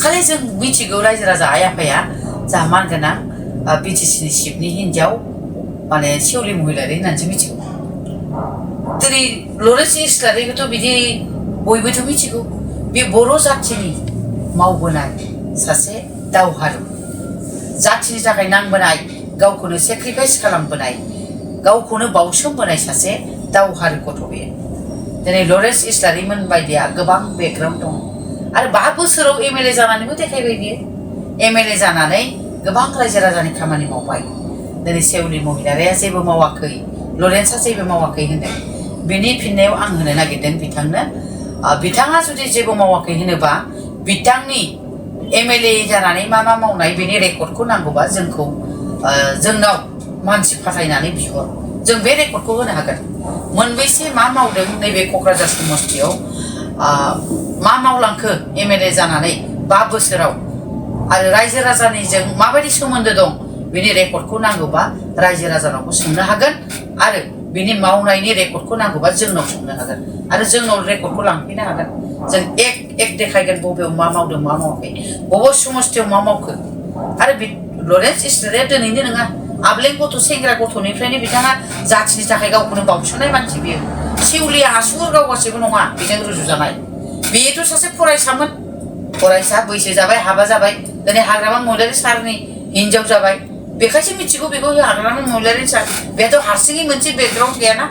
खालि जों मिथिगौ रायजो राजा आइ आफाया जोंहा मानगोनां BTCनि चिफनि हिन्जाव माने सेवलि महिलारि होननानैसो मिथिगौ। दिनै लरेन्स इस्लारिखौथ' बिदि बयबोथ' मिथिगौ, बे बर' जाथिनि मावबोनाय सासे दावहारु, जाथिनि थाखाय नांबोनाय, गावखौनो सेक्रिफाइस खालामबोनाय, गावखौनो बावसोमबोनाय सासे दावहारु गथ' बेयो। दिनै लरेन्स इस्लारिमोन बायदिया गोबां बेकग्राउन्ड दं आरो 5 बोसोराव MLA जानानैबो देखायबाय बियो। MLA जानानै गोबां रायजो राजानि खामानि मावबाय। दिनै सेवलि महिलारिया जेबो मावाखै, लरेन्सआ जेबो मावाखै होनदों। बेनि फिननायाव आं होनो नागिरदों बिथांनो, बिथाङा जुदि जेबो मावाखै होनोबा बिथांनि MLA जानानै मा मावनाय बेनि रेकर्डखौ नांगौबा जोंखौ जोंनाव मानसि फाथायनानै बिहर जों बे रेकर्डखौ होनो हागोन मोनबेसे मा मावदों नैबे क'क्राझार समस्तियाव मा मावलांखो MLA जानानै 5 बोसोराव आरो रायजो राजानिजों माबायदि सोमोन्दो दं बिनि रेकर्डखौ नांगौबा रायजो राजानावबो सोंनो हागोन आरो बिनि मावनायनि रेकर्डखौ नांगौबा जोंनाव सोंनो हागोन आरो जोंनाव रेकर्डखौ लांफैनो हागोन जों एक देखायगोन बबेयाव मा मावदों मा मावाखै बबे समस्तियाव मा मावखो आरो लरेन्स इसलारिया दिनैनो नङा आबलें गथ' सेंग्रा गथ'निफ्रायनो बिथाङा जाथिनि थाखाय गावखौनो बावसोमनाय मानसि बियो सेवलिया आसुगुर गावगासिबो नङा बेजों रुजुजानाय बेथ' सासे फरायसामोन फरायसा बैसो जाबाय हाबा जाबाय दिनै हाग्रामा महिलारि सारनि हिनजाव जाबाय बेखायसो मिथिगौ बेखौ हाग्रामा महिलारि सार बेथ' हारसिङै मोनसे बेकग्राउन्ड गैयाना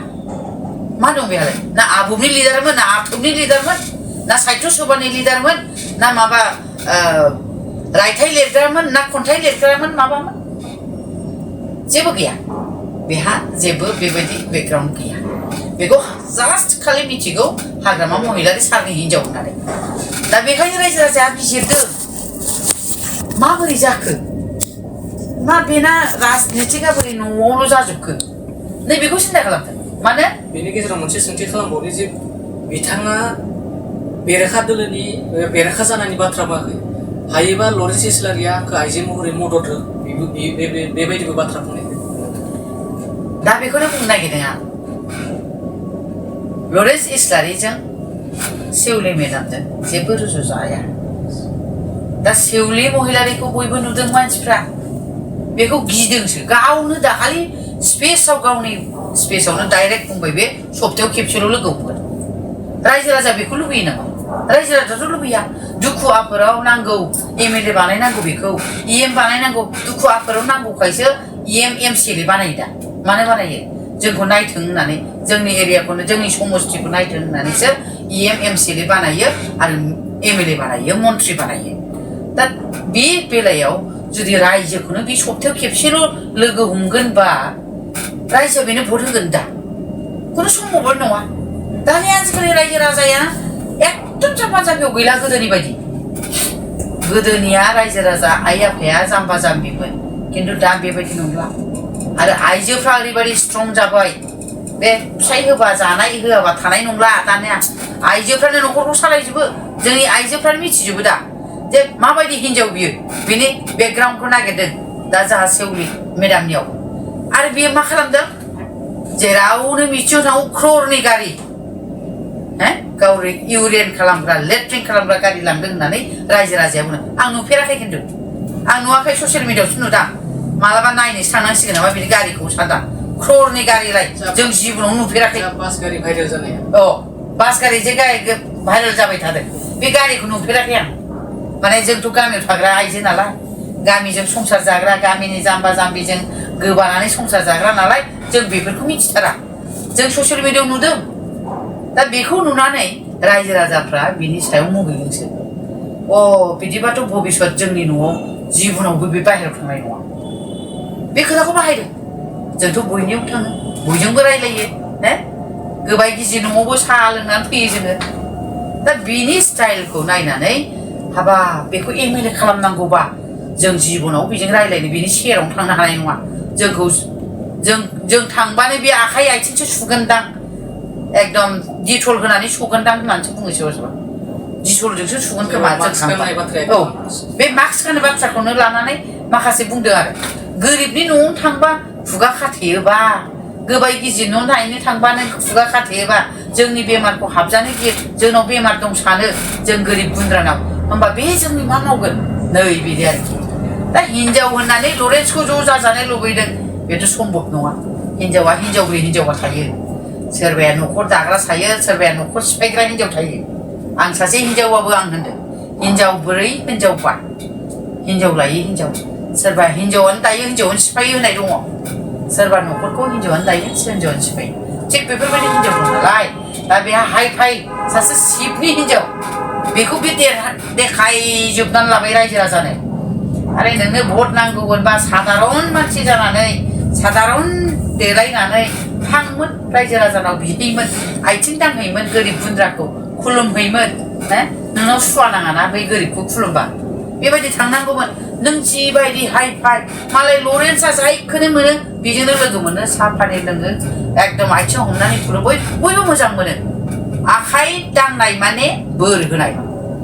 मा दं बेहालाय ना आबुनि लिडारमोन ना आफादनि लिडारमोन ना साहित्य सभानि लिडारमोन ना माबा रायथाइ लिरग्रामोन ना खन्थाइ लिरग्रामोन माबामोन जेबो गैया बेहा जेबो बेबायदि बेकग्राउन्ड गैया बेखौ जास्ट खालि मिथिगौ हाग्रामा महिलारि सारनि हिनजाव होननानै दा बेखायनो रायजो राजाया बिजिरदों माबोरै जाखो मा बेना राजनितिकआ बोरै न'आवल' जाजोबखो नैबेखौ सिन्था खालामदों मानो बेनि गेजेराव मोनसे सोंथि खालामबावदि जे बिथाङा बेरेखा दोलोनि बेरेखा जानायनि बाथ्रा बुङाखै हायोबा लरेन्स इसलारिया आंखौ आइजो महरै मदद हो बेबायदिबो बाथ्रा बुंनाय दा बेखौनो बुंनो नागिरदों आं लरेन्स इसलारिजों सेवलि मेदामजों जेबो रुजुजाया दा सेवलि महिलारिखौ बयबो नुदों मानसिफ्रा बेखौ गिदोंसो गावनो दाखालि स्पेसाव गावनि स्पेसावनो डाइरेक्ट बुंबाय बे सप्तायाव खेबसेल' लोगो हमगोन रायजो राजा बेखौ लुबैयो नामा रायजो राजाथ' लुबैया दुखु आफोराव नांगौ MLA बानायनांगौ बेखौ EM बानायनांगौ दुखु आफोराव नांगौखायसो EM MCLA बानायो दा मानो बानायो जोंखौ नायथों होननानै जोंनि एरियाखौनो जोंनि समस्तिखौ नायथों होननानैसो EM MCLA बानायो आरो MLA बानायो मन्थ्रि बानायो दा बे बेलायाव जुदि रायजोखौनो बे सप्तायाव खेबसेल' लोगो हमगोनबा रायजोआ बेनो भट होगोन दा खुनु सम्भब नङा दानि आजिखालि रायजो राजाया एकदम जाम्बा जाम्बियाव गैला गोदोनि बायदि गोदोनिया रायजो राजा आइ आफाया जाम्बा जाम्बिमोन खिन्थु दा बेबायदि नंला आरो आइजोफ्रा ओरैबायदि स्ट्रं जाबाय बे फिसाइ होबा जानाय होआबा थानाय नंला दानिया आइजोफ्रानो न'खरखौ सालायजोबो जोंनि आइजोफ्रानो मिथिजोबो दा जे माबायदि हिनजाव बियो बेनि बेकग्राउन्डखौ नागिरदों दा जाहा सेवलि मेदामनियाव आरो बियो मा खालामदों जेरावनो मिथियो थाङो क्ररनि गारि गाव इउरिन खालामग्रा लेट्रिन खालामग्रा गारि लांदों होननानै रायजो राजाया बुङो आं नुफेराखै खिन्थु आं नुवाखै ससियेल मिडियायावसो नुदां मालाबा नायनोसो थांनांसिगोन नामा बिनि गारिखौ सानदां क्ररनि गारिलाय जों जिबनाव नुफेराखै बास गारि भाइरेल जानाया बास गारि जे भाइरेल जाबाय थादों बे गारिखौ नुफेराखै आं माने जोंथ' गामियाव थाग्रा आइजो नालाय गामिजों संसार जाग्रा गामिनि जाम्बा जाम्बिजों गोबानानै संसार जाग्रा नालाय जों बेफोरखौ मिथिथारा जों ससियेल मिडियायाव नुदों दा बेखौ नुनानै रायजो राजाफ्रा बिनि सायाव मुगैदोंसो बिदिबाथ' भबिष्यत जोंनि न'आव जिबनावबो बे बाहेरायाव थांनाय नङा बे खोथाखौ बाहायदों जोंथ' बयनियाव थाङो बयजोंबो रायलायो गोबाय गिजि न'आवबो साहा लोंनानै फैयो जोङो दा बिनि स्टाइलखौ नायनानै हाबा बेखौ MLA खालामनांगौबा जों जिबनाव बेजों रायलायनो बिनि सेरावनो थांनो हानाय नङा जोंखौ जों थांबानो बे आखाइ आथिंसो सुगोनदां एकदम डिटल होनानै सुगोनदां होननानैसो बुङो सोरबा सोरबा डिटलजोंसो सुगोन खोमा जों थांबा बे मास्क गाननाय बाथ्राखौनो लानानै माखासे बुंदों आरो गोरिबनि न'आवनो थांबा खुगा खाथेयोबा गोबाय गिजि न' नायनो थांबा नों खुगा खाथेयोबा जोंनि बेमारखौ हाबजानो गियो जोंनाव बेमार दं सानो जों गोरिब गुन्द्रानाव होमबा बे जोंनि मा मावगोन नै बिदि आरोखि दा हिनजाव होननानै लरेन्सखौ ज' जाजानो लुबैदों बेथ' सम्भब नङा हिनजावा हिनजावब्रै हिनजावा थायो सोरबाया न'खर दाग्रा थायो सोरबाया न'खर सिफायग्रा हिनजाव थायो आं सासे हिनजावबाबो आं होनदों हिनजाव बोरै हिनजाव बा हिनजाव लायै हिनजाव सोरबा हिनजावानो दायो हिनजावानो सिफायो होननाय दङ सोरबा न'खरखौ हिनजावानो दायो हिनजावानो सिफायो थिग बेफोरबायदि हिनजाव दं नालाय दा बेहा हाइ फाइ सासे सिपनि हिनजाव बेखौ बे देखायजोबनानै लाबाय रायजो राजानो आरो नोंनो भट नांगौमोनबा साधारन मानसि जानानै साधारन देलायनानै थांमोन रायजो राजानाव बिहैमोन आथिं दांहैमोन गोरिब गुन्द्राखौ खुलुमहैमोन नोंनाव सुवा नाङाना बै गोरिबखौ खुलुमबा बेबायदि थांनांगौमोन नों जिबायदि हाइ फाइ मालाय लरेन्सआ जायखौनो मोनो बेजोंनो लोगो मोनो साहा पानि लोङो एकदम आथिं हमनानै खुलो बयबो मोजां मोनो आखाइ दांनाय माने बोर होनाय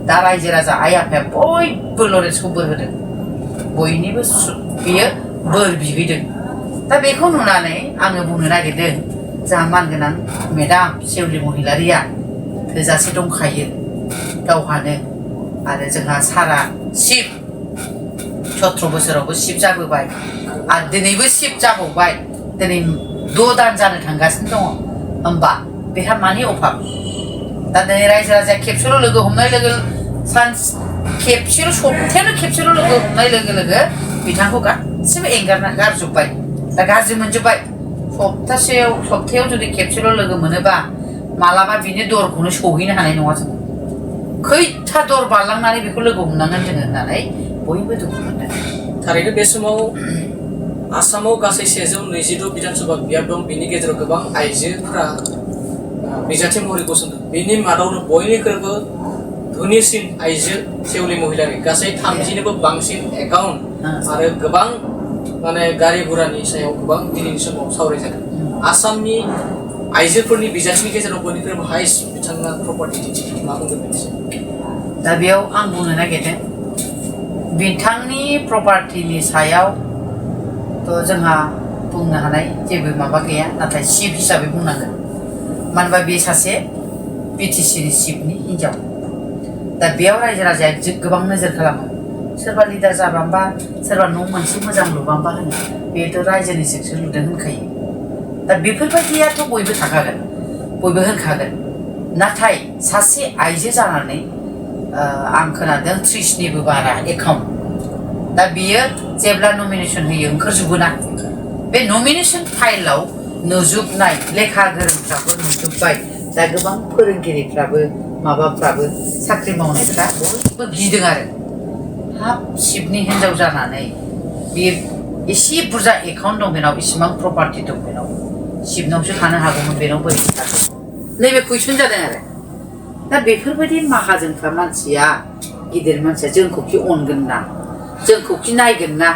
दा रायजो राजा आइ आफाया बयबो लरेन्सखौ बोर होदों बयनिबो बियो बोर बिहैदों दा बेखौ नुनानै आङो बुंनो नागिरदों जोंहा मानगोनां मेडाम सेउलि महिलारिया थोजासे दंखायो गावहानो आरो जोंहा सारा शिफ 17 बोसोरावबो शिफ जाबोबाय आरो दिनैबो शिफ जाबावबाय दिनै 6 दान जानो थांगासिनो दङ होमबा बेहा मानि अभाब दा दिनै रायजो राजाया खेबसेल' लोगो हमनाय लोगो खेबसेल' सप्तायावनो खेबसेल' लोगो हमनाय लोगो लोगो बिथांखौ गासिबो एंगारना गारजोब्बाय दा गाज्रि मोनजोब्बाय सप्तायाव जुदि खेबसेल' लोगो मोनोबा मालाबा बिनि दरखौनो सौहैनो हानाय नङा जों खैथा दर बारलांनानै बेखौ लोगो हमनांगोन जोङो होननानै बयबो दुखु मोनदों थारैनो बे समाव आसामाव गासै 126 बिधानसभा बियाब दं बेनि गेजेराव गोबां आइजोफोरा बिजाथि महरै गसंदों बेनि मादावनो बयनिख्रुइबो धोनिसिन आइजो सेउलि महिलारि गासै 30निबो बांसिन एकाउन्ट आरो गोबां माने गारि घोरानि सायाव गोबां दिनैनि समाव सावरायजादों आसामनि आइजोफोरनि बिजाथिनि गेजेराव बयनिख्रुइबो हाइस्ट बिथाङा प्रपार्टि दिन्थिदों मा बुंगोन बेनि सायाव दा बेयाव आं बुंनो नागिरदों बिथांनि प्रपार्टिनि सायावथ' जोंहा बुंनो हानाय जेबो माबा गैया नाथाय चिफ हिसाबै बुंनांगोन मानो होनबा बे सासे बिटिसिनि चिफनि हिनजाव दा बेयाव रायजो राजाया गोबां नोजोर खालामो सोरबा लिडार जाबांबा सोरबा न' मोनसे मोजां लुबांबा होनो बेथ' रायजोनि जोंसो लुदों होनखायो दा बेफोरबायदियाथ' बयबो थाखागोन बयबो होनखागोन नाथाय सासे आइजो जानानै आं खोनादों 30निबो बारा एकाउन्ट दा बियो जेब्ला नमिनेसन होयो ओंखारजोबोना बे नमिनेसन फाइलाव नुजोबनाय लेखा गोरोंफ्राबो नुजोब्बाय दा गोबां फोरोंगिरिफ्राबो माबाफ्राबो साख्रि मावनायफ्रा बयबो गिदों आरो हाब शिफनि हिनजाव जानानै बे एसे बुरजा एकाउन्ट दं बेनाव इसिबां प्रपार्टि दं बेनाव शिफनावसो थानो हागौमोन बेनाव बोरै नैबे कुइसन जादों आरो दा बेफोरबायदि माहाजोनफ्रा मानसिया गिदिर मानसिया जोंखौखि अनगोन ना जोंखौखि नायगोन ना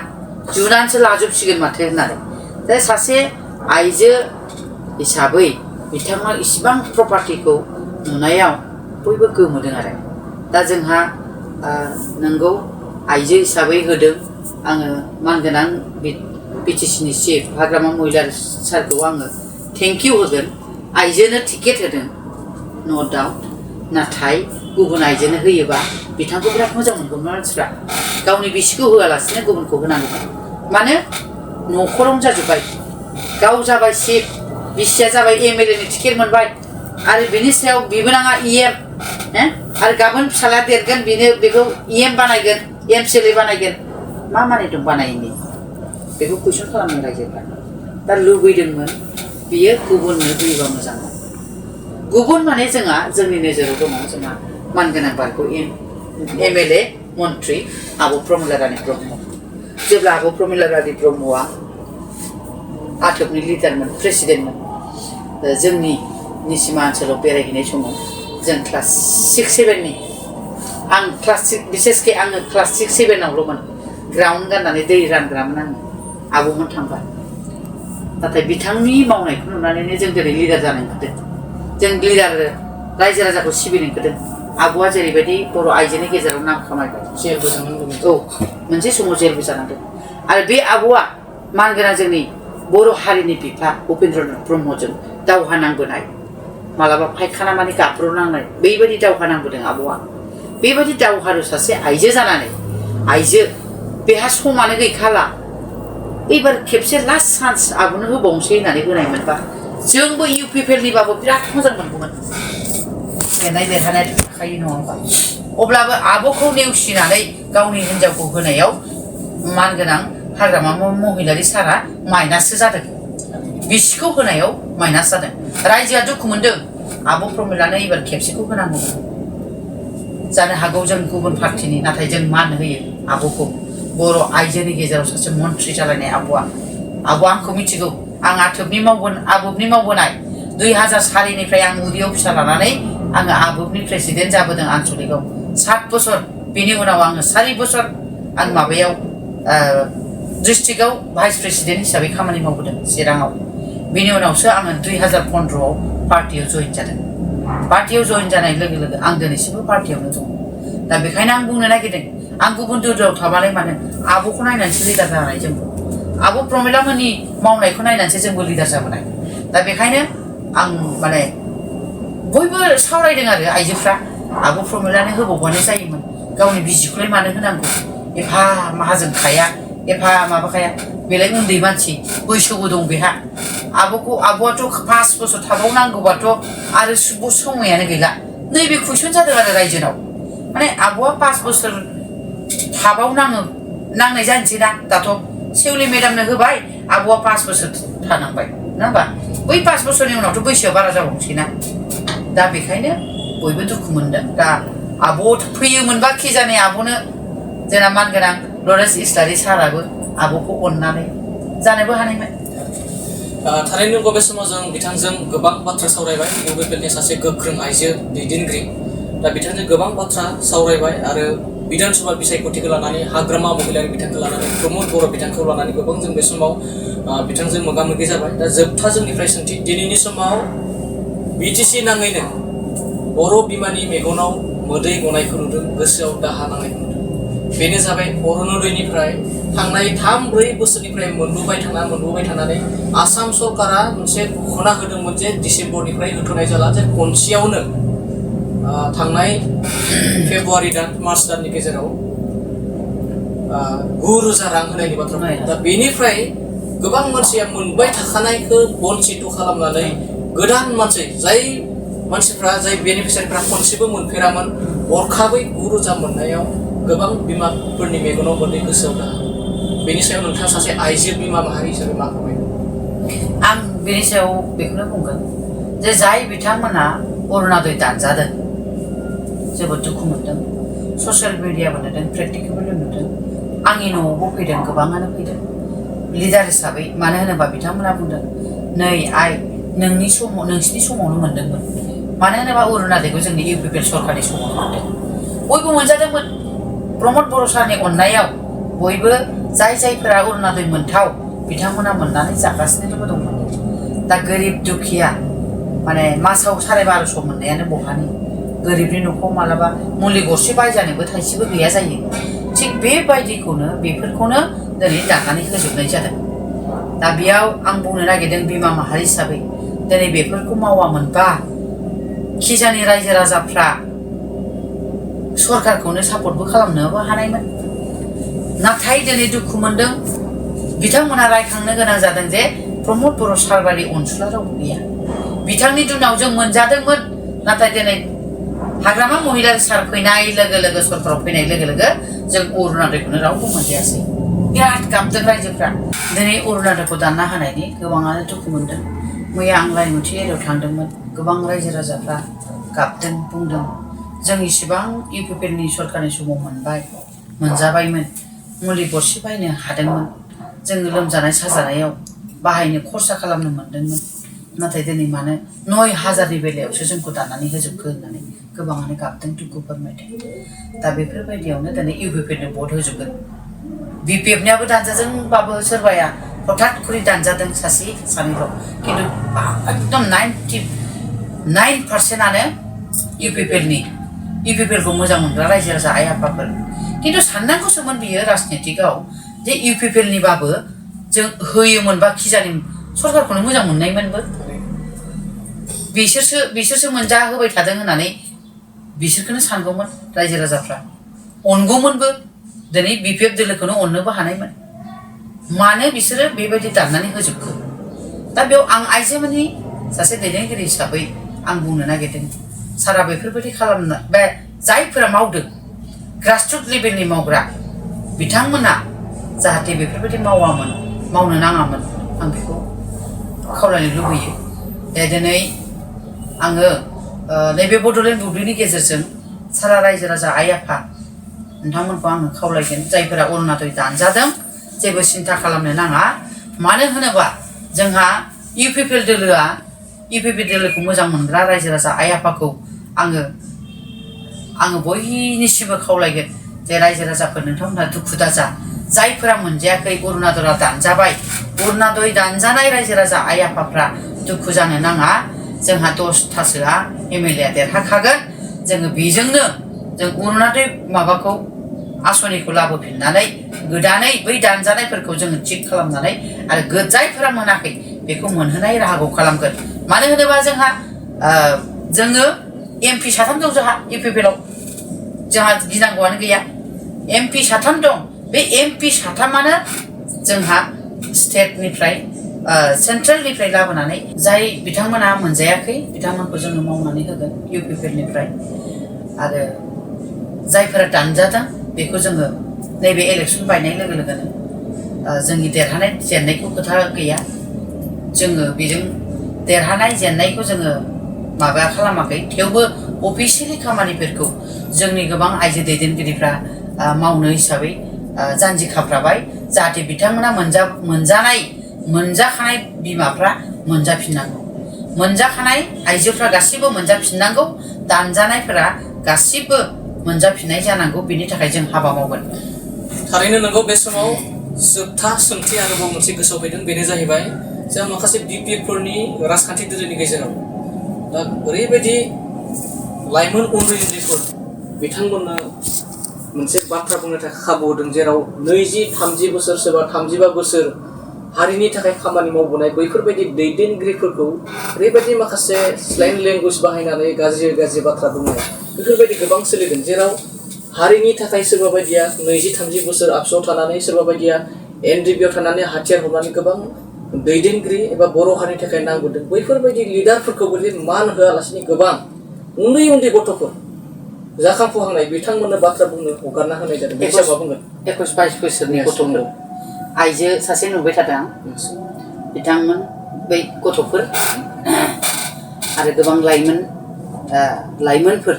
जुनानैसो लाजोबसिगोन माथो होननानै दा सासे आइजो हिसाबै बिथाङा इसिबां प्रपार्टिखौ नुनायाव बयबो गोमोदों आरो दा जोंहा नोंगौ आइजो हिसाबै होदों आङो मानगोनां बिटिसिनि चिफ हाग्रामा महिलारि सारखौ आङो थेंक इउ होगोन आइजोनो टिकेट होदों न' डाउट नाथाय गुबुन आइजोनो होयोबा बिथांखौ बिराद मोजां मोनगौमोन मानसिफ्रा गावनि बिसिखौ होआलासिनो गुबुनखौ होनांगौमोन मानो न'खरावनो जाजोब्बाय गाव जाबाय चिफ बिसिया जाबाय एमएलए नि टिकेट मोनबाय आरो बेनि सायाव बिबोनाङा इएम आरो गाबोन फिसाला देरगोन बेखौ इएम बानायगोन एमसिएलए बानायगोन मा माने दं बानायिनि बेखौ कुइसन खालामनो रायजोफ्रा दा लुबैदोंमोन बियो गुबुननो होयोबा मोजांमोन गुबुन माने जोंहा जोंनि नोजोराव दङ जोंहा मानगोनां बारगौ एमएलए मन्त्रि आब' प्रमिला रानी ब्रह्म जेब्ला आब' प्रमिला रानी ब्रह्मआ आथोबनि लिडारमोन प्रेसिडेन्टमोन जोंनि निसिमा ओनसोलाव बेरायहैनाय समाव जों क्लास 6-7नि आं बिसेसके आङो क्लास 6-7आवल'मोन ग्राउन्ड गाननानै दै रानग्रामोन आङो आब'मोन थांबा नाथाय बिथांनि मावनायखौ नुनानैनो जों दिनै लिडार जानो ओंखारदों जों लिडार रायजो राजाखौ सिबिनो ओंखारदों आब'आ जेरैबायदि बर' आइजोनि गेजेराव नाम खामायबाय जेलबो जानांदों औ मोनसे समाव जेलबो जानांदों आरो बे आब'आ मानगोनां जोंनि बर' हारिनि बिफा उपेन्द्रनाथ ब्रह्मजों दावहा नांबोनाय मालाबा फायखाना माने गाब्र'नांनाय बेबायदि दावहा नांबोदों आब'आ बेबायदि दावहारु सासे आइजो जानानै आइजो बेहा समानो गैखाला एबार खेबसे लास्ट चान्स आब'नो होबावनोसै होननानै होनायमोनबा जोंबो UPPL निबाबो बिराद मोजां मोनगौमोन देरनाय देरहानाय थाखायो नङा होनबा अब्लाबो आब'खौ नेवसिनानै गावनि हिनजावखौ होनायाव मानगोनां हाग्रामा महिलारि सारा माइनाससो जादों बिसिखौ होनायाव माइनास जादों रायजोआ दुखु मोनदों आब' प्रमिलानो एबार खेबसेखौ होनांगौमोन जानो हागौ जों गुबुन पार्टिनि नाथाय जों मान होयो आब'खौ बर' आइजोनि गेजेराव सासे मन्त्रि जालायनाय आब'आ आंखौ मिथिगौ आं आथोबनि मावबोनाय 2004निफ्राय आं उदैयाव फिसा लानानै आङो आब'नि प्रेसिडेन्ट जाबोदों आनसलिकआव 7 बोसोर बेनि उनाव आङो 4 बोसोर आं माबायाव डिस्ट्रिक्टआव भाइस प्रेसिडेन्ट हिसाबै खामानि मावबोदों चिराङाव। बेनि उनावसो आङो 2015आव पार्टियाव जइन जादों। पार्टियाव जइन जानाय लोगो लोगो आं दिनैसिमबो पार्टियावनो दं। दा बेखायनो आं बुंनो नागिरदों, आं गुबुन दोलोआव थाबालाय मानो आब'खौ नायनानैसो लिडार जानाय जोंबो। आब' प्रमिला मोननि मावनायखौ नायनानैसो जोंबो लिडार जाबोनाय। दा बेखायनो आं माने बयबो सावरायदों आरो आइजोफ्रा आब' प्रमिलानो होबावबानो जायोमोन, गावनि बिसिखौलाय मानो होनांगौ, एफा माहाजोनखाया एफा माबाखाया, बेलाय उन्दै मानसि बैसोबो दं बेहा। आब'आथ' 5 बोसोर थाबावनांगौबाथ' आरो समायानो गैला। नैबे कुइसन जादों आरो रायजोनाव, माने आब'आ 5 बोसोर नांनाय जानोसै ना। दाथ' सेउलि मेडामनो होबाय, आब'आ 5 बोसोर थानांबाय नङा होमबा। बै 5 बोसोरनि उनावथ' बैसोआ बारा जाबावनोसै ना। दा बेखायनो बयबो दुखु मोनदों। दा आब' फैयोमोनबा खि जाने आब'नो जोंना मानगोनां लरेन्स इस्लारि साराबो आब'खौ अननानै जानोबो हानायमोन। थारैनो बे समाव जों बिथांजों गोबां बाथ्रा सावरायबाय। UPPLनि सासे गोख्रों आइजो दैदेनगिरि। दा बिथांजों गोबां बाथ्रा सावरायबाय आरो बिधान सभा बिसायख'थिखौ लानानै, हाग्रामा महिलारि बिथांखौ लानानै, प्रमद बर' बिथांखौ लानानै गोबां जों बे समाव बिथांजों मोगा मोगि जाबाय। दा जोबथा जोंनिफ्राय सोंथि, दिनैनि समाव BTC नाङैनो बर' बिमानि मेगनाव मोदै गनायखौ नुदों, गोसोआव दाहा नांनायखौ नुदों। बेनो जाबाय अरुणोदयनिफ्राय थांनाय 3-4 बोसोरनिफ्राय मोनबोबाय थानानै आसाम सरकारा मोनसे घोषणा होदोंमोन जे डिसेम्बरनिफ्राय होथ'नाय जाला, जे खनसेयावनो थांनाय फेब्रुवारि दान मार्च दाननि गेजेराव 9,000 रां होनायनि बाथ्रा। दा बेनिफ्राय गोबां मानसिया मोनबाय थाखानायखौ बन्सित खालामनानै गोदान मानसि, जाय मानसिफ्रा, जाय बेनिफिसियारिफ्रा खनसेबो मोनफेरामोन, हरखाबै 9,000 मोननायाव गोबां बिमाफोरनि मेगनाव मोदै, गोसोआव दाहा। बेनि सायाव नोंथाङा सासे आइजो बिमा माहारि हिसाबै मा फोरमायनो? आं बेनि सायाव बेखौनो बुंगोन जे जाय बिथांमोना अरुणोदय दानजादों, जोबोद दुखु मोनदों। ससियेल मिडियाबो नुदों, प्रेक्टिकेलबो नुदों। आंनि न'आवबो फैदों, गोबाङानो फैदों लिडार हिसाबै। मानो होनोबा बिथांमोना बुंदों, नै आइ नोंसिनि समावनो मोनदोंमोन। मानो होनोबा अरुणोदयखौ जोंनि UPPL सरकारनि समावनो मोनदों। बयबो मोनजादोंमोन। प्रमद बर' सारनि अननायाव बयबो जायफोरा अरुणोदय मोनथाव बिथांमोना मोननानै जागासिनोबो दंमोन। दा गोरिब दुखिया माने मासाव 1250 मोननायानो बहानि, गोरिबनि न'खराव मालाबा मुलि गरसे बायजानोबो थाइसेबो गैया जायो। थिग बेफोरखौनो दिनै दानानै होजोबनाय जादों। दा बेयाव आं बुंनो नागिरदों बिमा माहारि हिसाबै, दिनै बेफोरखौ मावामोनबा खि जानि रायजो राजाफ्रा सरकारखौनो सापर्टबो खालामनोबो हानायमोन। नाथाय दिनै दुखु मोनदों, बिथांमोना रायखांनो गोनां जादों जे प्रमद बर' सारबारि अनसुला रावबो गैया। बिथांनि दिनाव जों मोनजादोंमोन, नाथाय दिनै हाग्रामा महिलारि सार फैनाय लोगो लोगो, सरकाराव फैनाय लोगो लोगो जों अरुणोदयखौनो रावबो मोनजायासै। बिराद गाबदों रायजोफ्रा। दिनै अरुणोदयखौ दानना होनायनि गोबाङानो दुखु मोनदों। मैया आं लाइमुथि एरियाव थांदोंमोन, गोबां रायजो राजाफ्रा गाबदों, बुंदों जों इसिबां UPPLनि सरकारनि समाव मोनजाबायमोन, मुलि गरसे बायनो हादोंमोन, जोङो लोमजानाय साजानायाव बाहायनो खरसा खालामनो मोनदोंमोन, नाथाय दिनै मानो 9,000नि बेलायावसो जोंखौ दानानै होजोबखो होननानै गोबाङानो गाबदों, दुखु फोरमायदों। दा बेफोरबायदियावनो दिनै UPPLनो भट होजोबगोन। BPFनियाबो दानजादोंबाबो सोरबाया हठात खरि दानजादों, सासे सानैल', खिन्थु एकदम 99%आनो UPPLखौ मोजां मोनग्रा रायजो राजा आइ आफाफोर। खिन्थु साननांगौसोमोन बियो राजनितिकआव जे UPPLनिबाबो जों होयोमोनबा खिजानि सरकारखौनो मोजां मोननायमोनबो। बिसोरसो मोनजा होबाय थादों होननानै बिसोरखौनो सानगौमोन रायजो राजाफ्रा, अनगौमोनबो। दिनै BPF दोलोखौनो अननोबो हानायमोन। मानो बिसोरो बेबायदि दाननानै होजोबखो? दा बेयाव आं आइजोफोरनि सासे दैदेनगिरि हिसाबै आं बुंनो नागिरदों, सारा बेफोरबायदि खालामनो बे जायफोरा मावदों, ग्रासरुट लेभेलनि मावग्रा बिथांमोना जाहाथे बेफोरबायदि मावनो नाङामोन, आं बेखौ खावलायनो लुबैयो। दिनै आङो नैबे बड'लेण्ड बुब्लिनि गेजेरजों सारा रायजो राजा आइ आफा नोंथांमोनखौ आङो खावलायगोन, जायफोरा अरुणोदय दानजादों जेबो सिन्था खालामनो नाङा। मानो होनोबा जोंहा UPPL दोलोखौ मोजां मोनग्रा रायजो राजा आइ आफाखौ आङो बयनिसिमबो खावलायगोन जे रायजो राजाफोर नोंथांमोनहा दुखु दाजा, जायफोरा मोनजायाखै अरुणादला दानजाबाय अरुणादय दानजानाय रायजो राजा आइ आफाफ्रा दुखु जानो नाङा जोंहा 10थासोआ MLA आ देरहाखागोन जोङो बेजोंनो जों अरुणादय माबाखौ आसनिखौ लाबोफिननानै गोदानै बै दानजानायफोरखौ जोङो थिग खालामनानै आरो जायफोरा मोनाखै बेखौ मोनहोनाय राहाखौ खालामगोन मानो होनोबा जोङो MP 3 दं जोंहा UPPL आव जोंहा गिनांगौआनो गैया MP 3 दं बे MP 3आनो जोंहा स्टेटनिफ्राय सेन्ट्रेलनिफ्राय लाबोनानै जाय बिथांमोना मोनजायाखै बिथांमोनखौ जोङो मावनानै होगोन UPPL निफ्राय आरो जायफोरा दानजादों बेखौ जोङो नैबे इलेक्सन बायनाय लोगो लोगोनो जोंनि देरहानाय जेननायखौ खोथा गैया जोङो बेजों देरहानाय जेननायखौ जोङो माबा खालामाखै थेवबो अफिसियेलि खामानिफोरखौ जोंनि गोबां आइजो दैदेनगिरिफ्रा मावनो हिसाबै जानजि खाफ्राबाय जाहाथे बिथांमोना मोनजाखानाय बिमाफ्रा मोनजाफिननांगौ मोनजाखानाय आइजोफ्रा गासिबो मोनजाफिननांगौ दानजानायफोरा गासिबो मोनजाफिननाय जानांगौ बेनि थाखाय जों हाबा मावगोन थारैनो नंगौ बे समाव जोबथा सोंथि आरोबाव मोनसे गोसोआव फैदों बेनो जाहैबाय जोंहा माखासे BPFफोरनि राजखान्थि दोलोनि गेजेराव दा ओरैबायदि लाइमोन उन्दैफोर बिथांमोननो मोनसे बाथ्रा बुंनो थाखाय खाबु होदों जेराव 20-30 बोसोर सोरबा 35 बोसोर हारिनि थाखाय खामानि मावबोनाय बैफोरबायदि दैदेनगिरिफोरखौ ओरैबायदि माखासे स्लें लेंगुवेज बाहायनानै गाज्रि बाथ्रा बुंनाय बेफोरबायदि गोबां सोलिदों जेराव हारिनि थाखाय सोरबा बायदिया 20-30 बोसोर आबसुआव थानानै सोरबा बायदिया NDBआव थानानै हाथियार हमनानै गोबां दैदेनगिरि एबा बर' हारिनि थाखाय नांबोदों बैफोरबायदि लिडारफोरखौबो मान होआलासिनो गोबां उन्दै गथ'फोर जाखांफुहांनाय बिथांमोननो बाथ्रा बुंनो हगारना होनाय जादों बेनि सायाव मा बुंगोन 21-22 बोसोरनि गथ'फोर आइजो सासे नुबाय थादों बिथांमोन बै गथ'फोर आरो गोबां लाइमोनफोर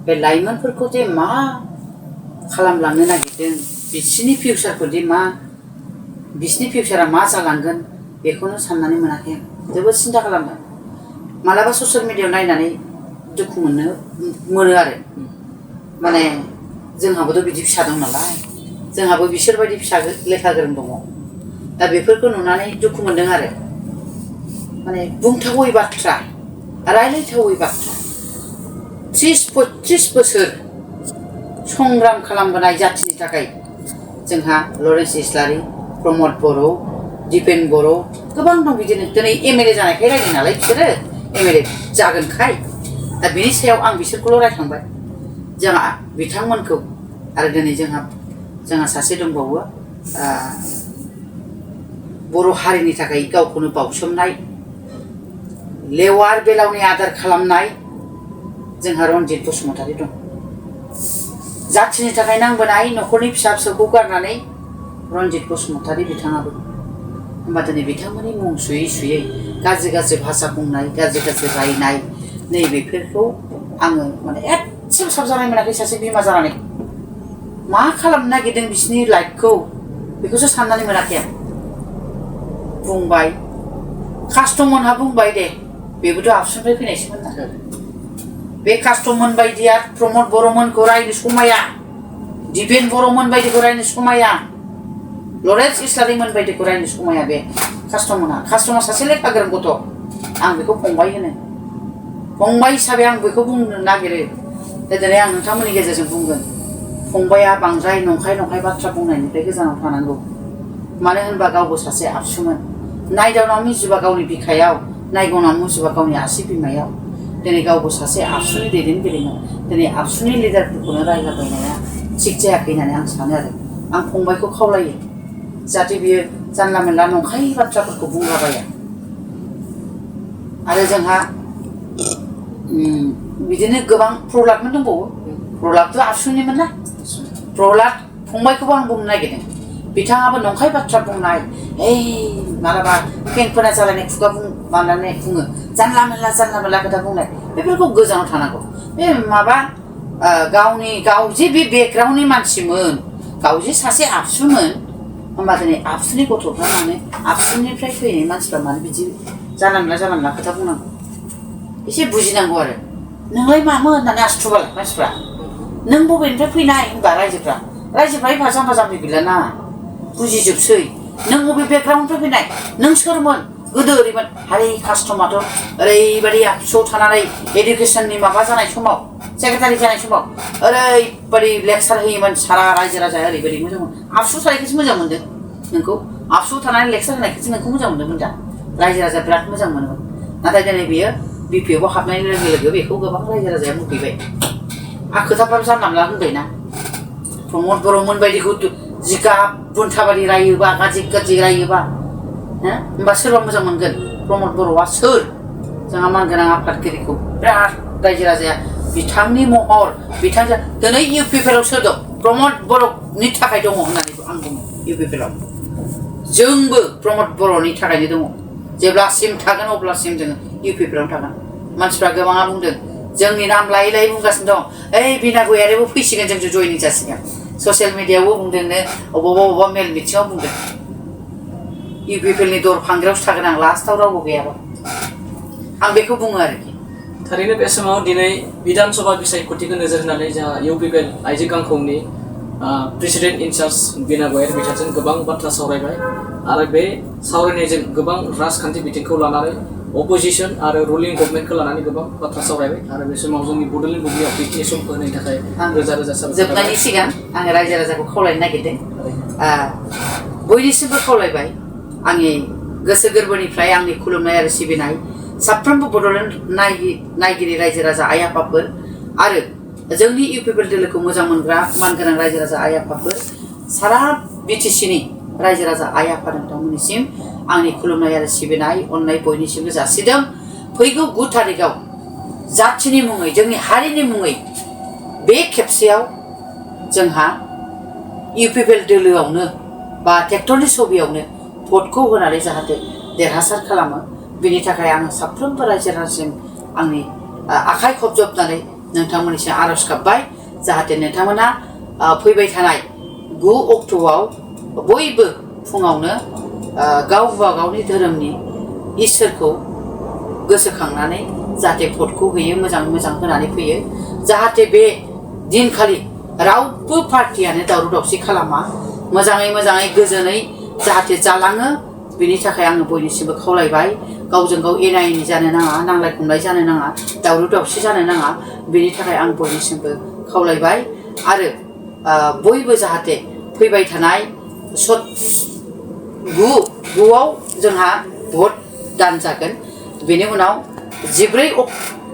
बे लाइमोनफोरखौ जे मा खालामलांनो नागिरदों बिसिनि फिउचारा मा जालांगोन बेखौनो साननानै मोनाखै जोबोद सिन्था खालामदों मालाबा ससियेल मिडियायाव नायनानै दुखु मोनो आरो माने जोंहाबोथ' बिदि फिसा दं नालाय जोंहाबो बिसोरबायदि फिसा लेखा गोरों दङ दा बेफोरखौ नुनानै दुखु मोनदों आरो माने बुंथावै बाथ्रा रायलायथावै बाथ्रा 30-35 बोसोर संग्राम खालामबोनाय जाथिनि थाखाय जोंहा लरेन्स इस्लारि प्रमद बर' दिपेन बर' गोबां दं बिदिनो दिनै MLA जानायखाय रायलाय नालाय बिसोरो MLA जागोनखाय दा बेनि सायाव आं बिसोरखौल' रायखांबाय जोंहा बिथांमोनखौ आरो दिनै जोंहा सासे दंबावो बर' हारिनि थाखाय गावखौनो बावसोमनाय लेवार बेलावनि आदार खालामनाय जोंहा रनजित बसुमतारी दं जाथिनि थाखाय नांबोनाय न'खरनि फिसा फिसौखौ गारनानै रनजित बसुमतारी बिथाङाबो होमबा दिनै बिथांमोननि मुं सुयै गाज्रि भाषा बुंनाय गाज्रि रायनाय नैबेफोरखौ आङो माने एसेबो साबजानाय मोनाखै सासे बिमा जानानै मा खालामनो नागिरदों बिसिनि लाइफखौ बेखौसो साननानै मोनाखै आं बुंबाय कास्टमोनहा बुंबाय दे बेबोथ' आबसुनिफ्राय फैनायसोमोन ना बे कास्टमोन बायदिया प्रमद बर'मोनखौ रायनो समाया दिपेन बर'मोन बायदिखौ रायनो समाया लरेन्स इस्लारिमोन बायदिखौ रायनो समाया बे कास्टमोना सासे लेखा गोरों गथ' आं बेखौ फंबाय होनो फंबाय हिसाबै आं बेखौ बुंनो नागिरो दिनै आं नोंथांमोननि गेजेरजों बुंगोन फंबाया बांद्राय नंखाय बाथ्रा बुंनायनिफ्राय गोजानाव थानांगौ मानो होनबा गावबो सासे आबसुमोन नायदावना मुजुबा गावनि बिखायाव नायगौना मुजुबा गावनि आसि बिमायाव दिनै गावबो सासे आबसुनि दैदेनगिरिमोन दिनै आबसुनि लिडारफोरखौनो रायलाबायनाया थिग जायाखै होननानै आं सानो आरो आं फंबायखौ खावलायो जाहाथे बियो जानला मोनला नंखाय बाथ्राफोरखौ बुंलाबाया आरो जोंहा बिदिनो गोबां प्रहलादमोन दंबावो प्रहलादथ' आबसुनिमोन ना प्रहलाद फंबायखौबो आं बुंनो नागिरदों बिथाङाबो नंखाय बाथ्रा बुंनाय मालाबा फेंफोना जालायनाय खुगा बुङो जानला मोनला खोथा बुंनाय बेफोरखौ गोजानाव थानांगौ बे माबा गाव जे बे बेकग्राउन्डनि मानसिमोन गाव जे सासे आबसुमोन होमबा दिनै आबसुनि गथ'फ्रा मानो आबसुनिफ्राय फैनाय मानसिफ्रा मानो बिदि जानला मोनला खोथा बुंनांगौ एसे बुजिनांगौ आरो नोंलाय मामोन होननानै आसथुबाल मानसिफ्रा नों बबेनिफ्राय फैनाय होनबा रायजोफ्रा जाम्बा जाम्बि गैलाना बुजिजोबसै नों बबे बेकग्राउन्डनिफ्राय फैनाय नों सोरमोन गोदो ओरैमोन हारि कास्टमाथ' ओरैबायदि आबसुआव थानानै इडुकेसननि माबा जानाय समाव सेक्रेटारि जानाय समाव ओरैबायदि लेक्सार होयोमोन सारा रायजो राजाया ओरैबायदि मोजां मोन आबसु थानायखौसो मोजां मोनदों नोंखौ आबसु थानानै लेक्सार होनायखौसो नोंखौ मोजां मोनदोंमोन दा रायजो राजा बिराद मोजां मोनोमोन नाथाय दिनै बियो बिपिएफआव हाबनाय लोगो लोगो बेखौ गोबां रायजो राजाया मुगैबाय आरो खोथाफ्राबो जानला मोनला होनबायना प्रमद बर'मोन बायदिखौ जिगाब बुन्थाबादि रायोबा गाज्रि गाज्रि रायोबा होमबा सोरबा मोजां मोनगोन प्रमद बर'आ सोर जोंहा मानगोनां आफादगिरिखौ बिराद रायजो राजाया बिथांनि महर बिथांजों दिनै इउपिपिएलआव सोर दं प्रमद बर'नि थाखाय दङ होननानै आं बुङो इउपिपिएलआव जोंबो प्रमद बर'नि थाखायनो दङ जेब्लासिम थागोन अब्लासिम जोङो इउपिपिएलआवनो थागोन मानसिफ्रा गोबाङा बुंदों जोंनि नाम लायै लायै बुंगासिनो दं ओइ बिना गयारिबो फैसिगोन जोंजों जयनिं जासिगोन ससियेल मिडियायावबो बुंदोंनो अबावबा मेल मिथिङाव बुंदों इउपिपिएलनि दर फांग्रायावसो थागोन आं लास्टाव रावबो गैयाबा आं बेखौ बुङो आरोखि थारैनो बे समाव दिनै बिधान सभा बिसायख'थिखौ नोजोर होनानै जोंहा इउपिपिएल आइजो गांखंनि प्रेसिडेन्ट इनचार्ज बिना गयारि बिथांजों गोबां बाथ्रा सावरायबाय आरो बे सावरायनायजों गोबां राजखान्थि बिथिंखौ लानानै अपोजिसन आरो रुलिं गभर्नमेन्टखौ लानानै गोबां बाथ्रा सावरायबाय आरो बे समाव जोंनि बड'लेण्ड बुब्लियाव बेखिनि समखौ होनायनि थाखाय रोजा रोजा साबायखर जोबनायनि सिगां आं रायजो राजाखौ खावलायनो नागिरदों बयनिसिमबो खावलायबाय आंनि गोसो गोरबोनिफ्राय आंनि खुलुमनाय आरो सिबिनाय साफ्रोमबो बड'लेण्ड नायगिरि रायजो राजा आइ आफाफोर आरो जोंनि इउपिपिएल दोलोखौ मोजां मोनग्रा मानगोनां रायजो राजा आइ आफाफोर सारा बिटिसिनि रायजो राजा आइ आफा नोंथांमोननिसिम आंनि खुलुमनाय आरो सिबिनाय अननाय बयनिसिमबो जासिदों फैगौ 9 तारिखआव जाथिनि मुङै जोंनि हारिनि मुङै बे खेबसेयाव जोंहा इउपिपिएल दोलोआवनो बा ट्रेक्टरनि छबियावनो भटखौ होनानै जाहाथे देरहासार खालामो बेनि थाखाय आङो साफ्रोमबो रायजो राजासिम आंनि आखाइ खबजबनानै नोंथांमोननिसिम आर'ज गाबबाय जाहाथे नोंथांमोना फैबाय थानाय 9 अक्ट'आव बयबो फुङावनो गावबा गावनि धोरोमनि इसोरखौ गोसोखांनानै जाहाथे भटखौ होयो मोजां मोजां होनानै फैयो जाहाथे बे दिनखालि रावबो पार्टियानो दावराव दावसि खालामा मोजाङै गोजोनै जाहाथे जालाङो बेनि थाखाय आङो बयनिसिमबो खावलायबाय गावजों गाव एना एनि जानो नाङा नांलाय खमलाय जानो नाङा दावराव दावसि जानो नाङा बेनि थाखाय आं बयनिसिमबो खावलायबाय आरो बयबो जाहाथे फैबाय थानाय 9आव जोंहा भट दान जागोन बेनि उनाव 14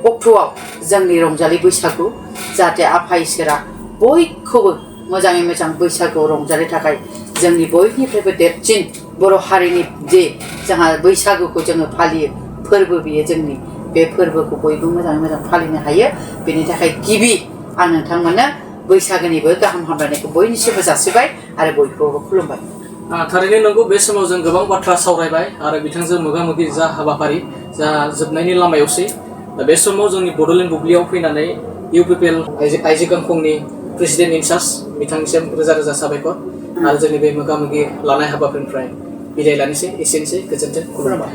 अक्ट'आव जोंनि रंजालि बैसागु जाहाथे आफा इसोरा बयखौबो मोजाङै मोजां बैसागुआव रंजानो थाखाय जोंनि बयनिफ्रायबो देरसिन बर' हारिनि जे जोंहा बैसागुखौ जोङो फालियो फोरबो बियो जोंनि बे फोरबोखौ बयबो मोजाङै मोजां फालिनो हायो बेनि थाखाय गिबि आं नोंथांमोननो बैसागोनिबो गाहाम हामलायनायखौ बयनिसिमबो जासिबाय आरो बयखौबो खुलुमबाय थारैनो नंगौ बे समाव जों गोबां बाथ्रा सावरायबाय आरो बिथांजों मोगा-मोगि जा हाबाफारि जा जोबनायनि लामायावसै बे समाव जोंनि बड'लेण्ड बुब्लियाव फैनानै इउपिपिएल आइजो गांखंनि प्रेसिडेन्ट इनचार्ज बिथांनिसिम रोजा रोजा साबायखर आरो जोंनि बे मोगा-मोगि लानाय हाबाफारिनिफ्राय बिदाय लानोसै एसेनोसै गोजोन्थों खुलुमबाय।